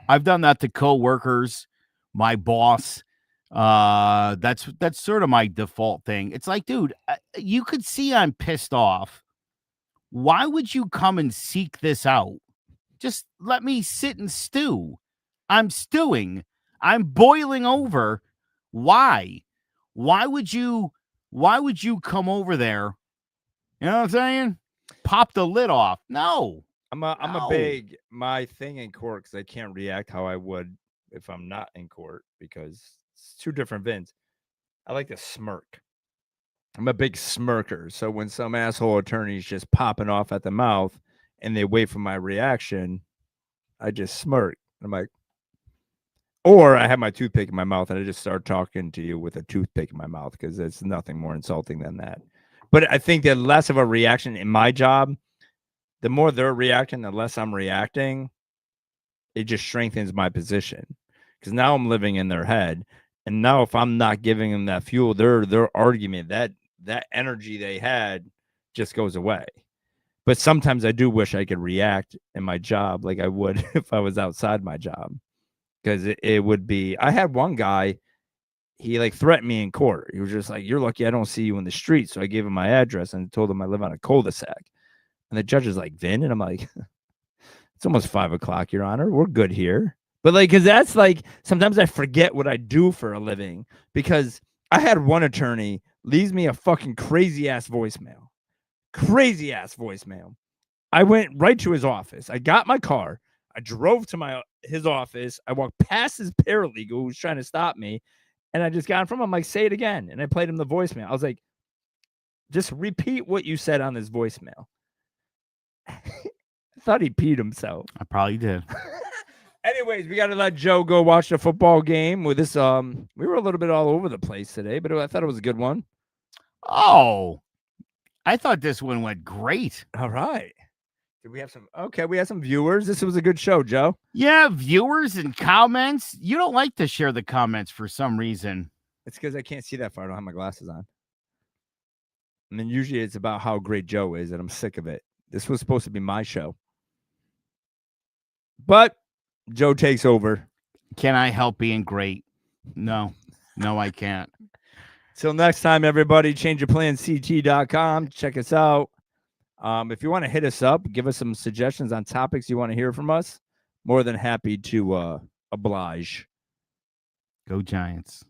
I've done that to coworkers, my boss. That's sort of my default thing. It's like, dude, you could see I'm pissed off. Why would you come and seek this out? Just let me sit and stew. I'm stewing. I'm boiling over. Why? Why would you come over there? You know what I'm saying? Pop the lid off. No. I'm a big my thing in court because I can't react how I would if I'm not in court because it's two different Vins. I like to smirk. I'm a big smirker. So when some asshole attorney's just popping off at the mouth and they wait for my reaction, I just smirk. I'm like, or I have my toothpick in my mouth and I just start talking to you with a toothpick in my mouth because it's nothing more insulting than that. But I think that less of a reaction in my job, the more they're reacting, the less I'm reacting. It just strengthens my position because now I'm living in their head. And now if I'm not giving them that fuel, their argument, that energy they had just goes away. But sometimes I do wish I could react in my job like I would if I was outside my job. Because it would be, I had one guy, he like threatened me in court. He was just like, you're lucky I don't see you in the street. So I gave him my address and told him I live on a cul-de-sac. And the judge is like, Vin? And I'm like, It's almost 5:00, Your Honor. We're good here. But like, because that's like, sometimes I forget what I do for a living, because I had one attorney leaves me a fucking crazy ass voicemail. Crazy ass voicemail. I went right to his office. I got my car. I drove to his office. I walked past his paralegal who was trying to stop me. And I just got in from him. I'm like, say it again. And I played him the voicemail. I was like, just repeat what you said on this voicemail. I thought he peed himself. I probably did. Anyways, we got to let Joe go watch the football game with this. We were a little bit all over the place today, but I thought it was a good one. Oh, I thought this one went great. All right. Did we have some? Okay, we had some viewers. This was a good show, Joe. Yeah, viewers and comments. You don't like to share the comments for some reason. It's because I can't see that far. I don't have my glasses on. I mean, usually it's about how great Joe is, and I'm sick of it. This was supposed to be my show. But Joe takes over. Can I help being great? No, I can't. Till next time, everybody, changeyourplanct.com. Check us out. If you want to hit us up, give us some suggestions on topics you want to hear from us. More than happy to oblige. Go Giants.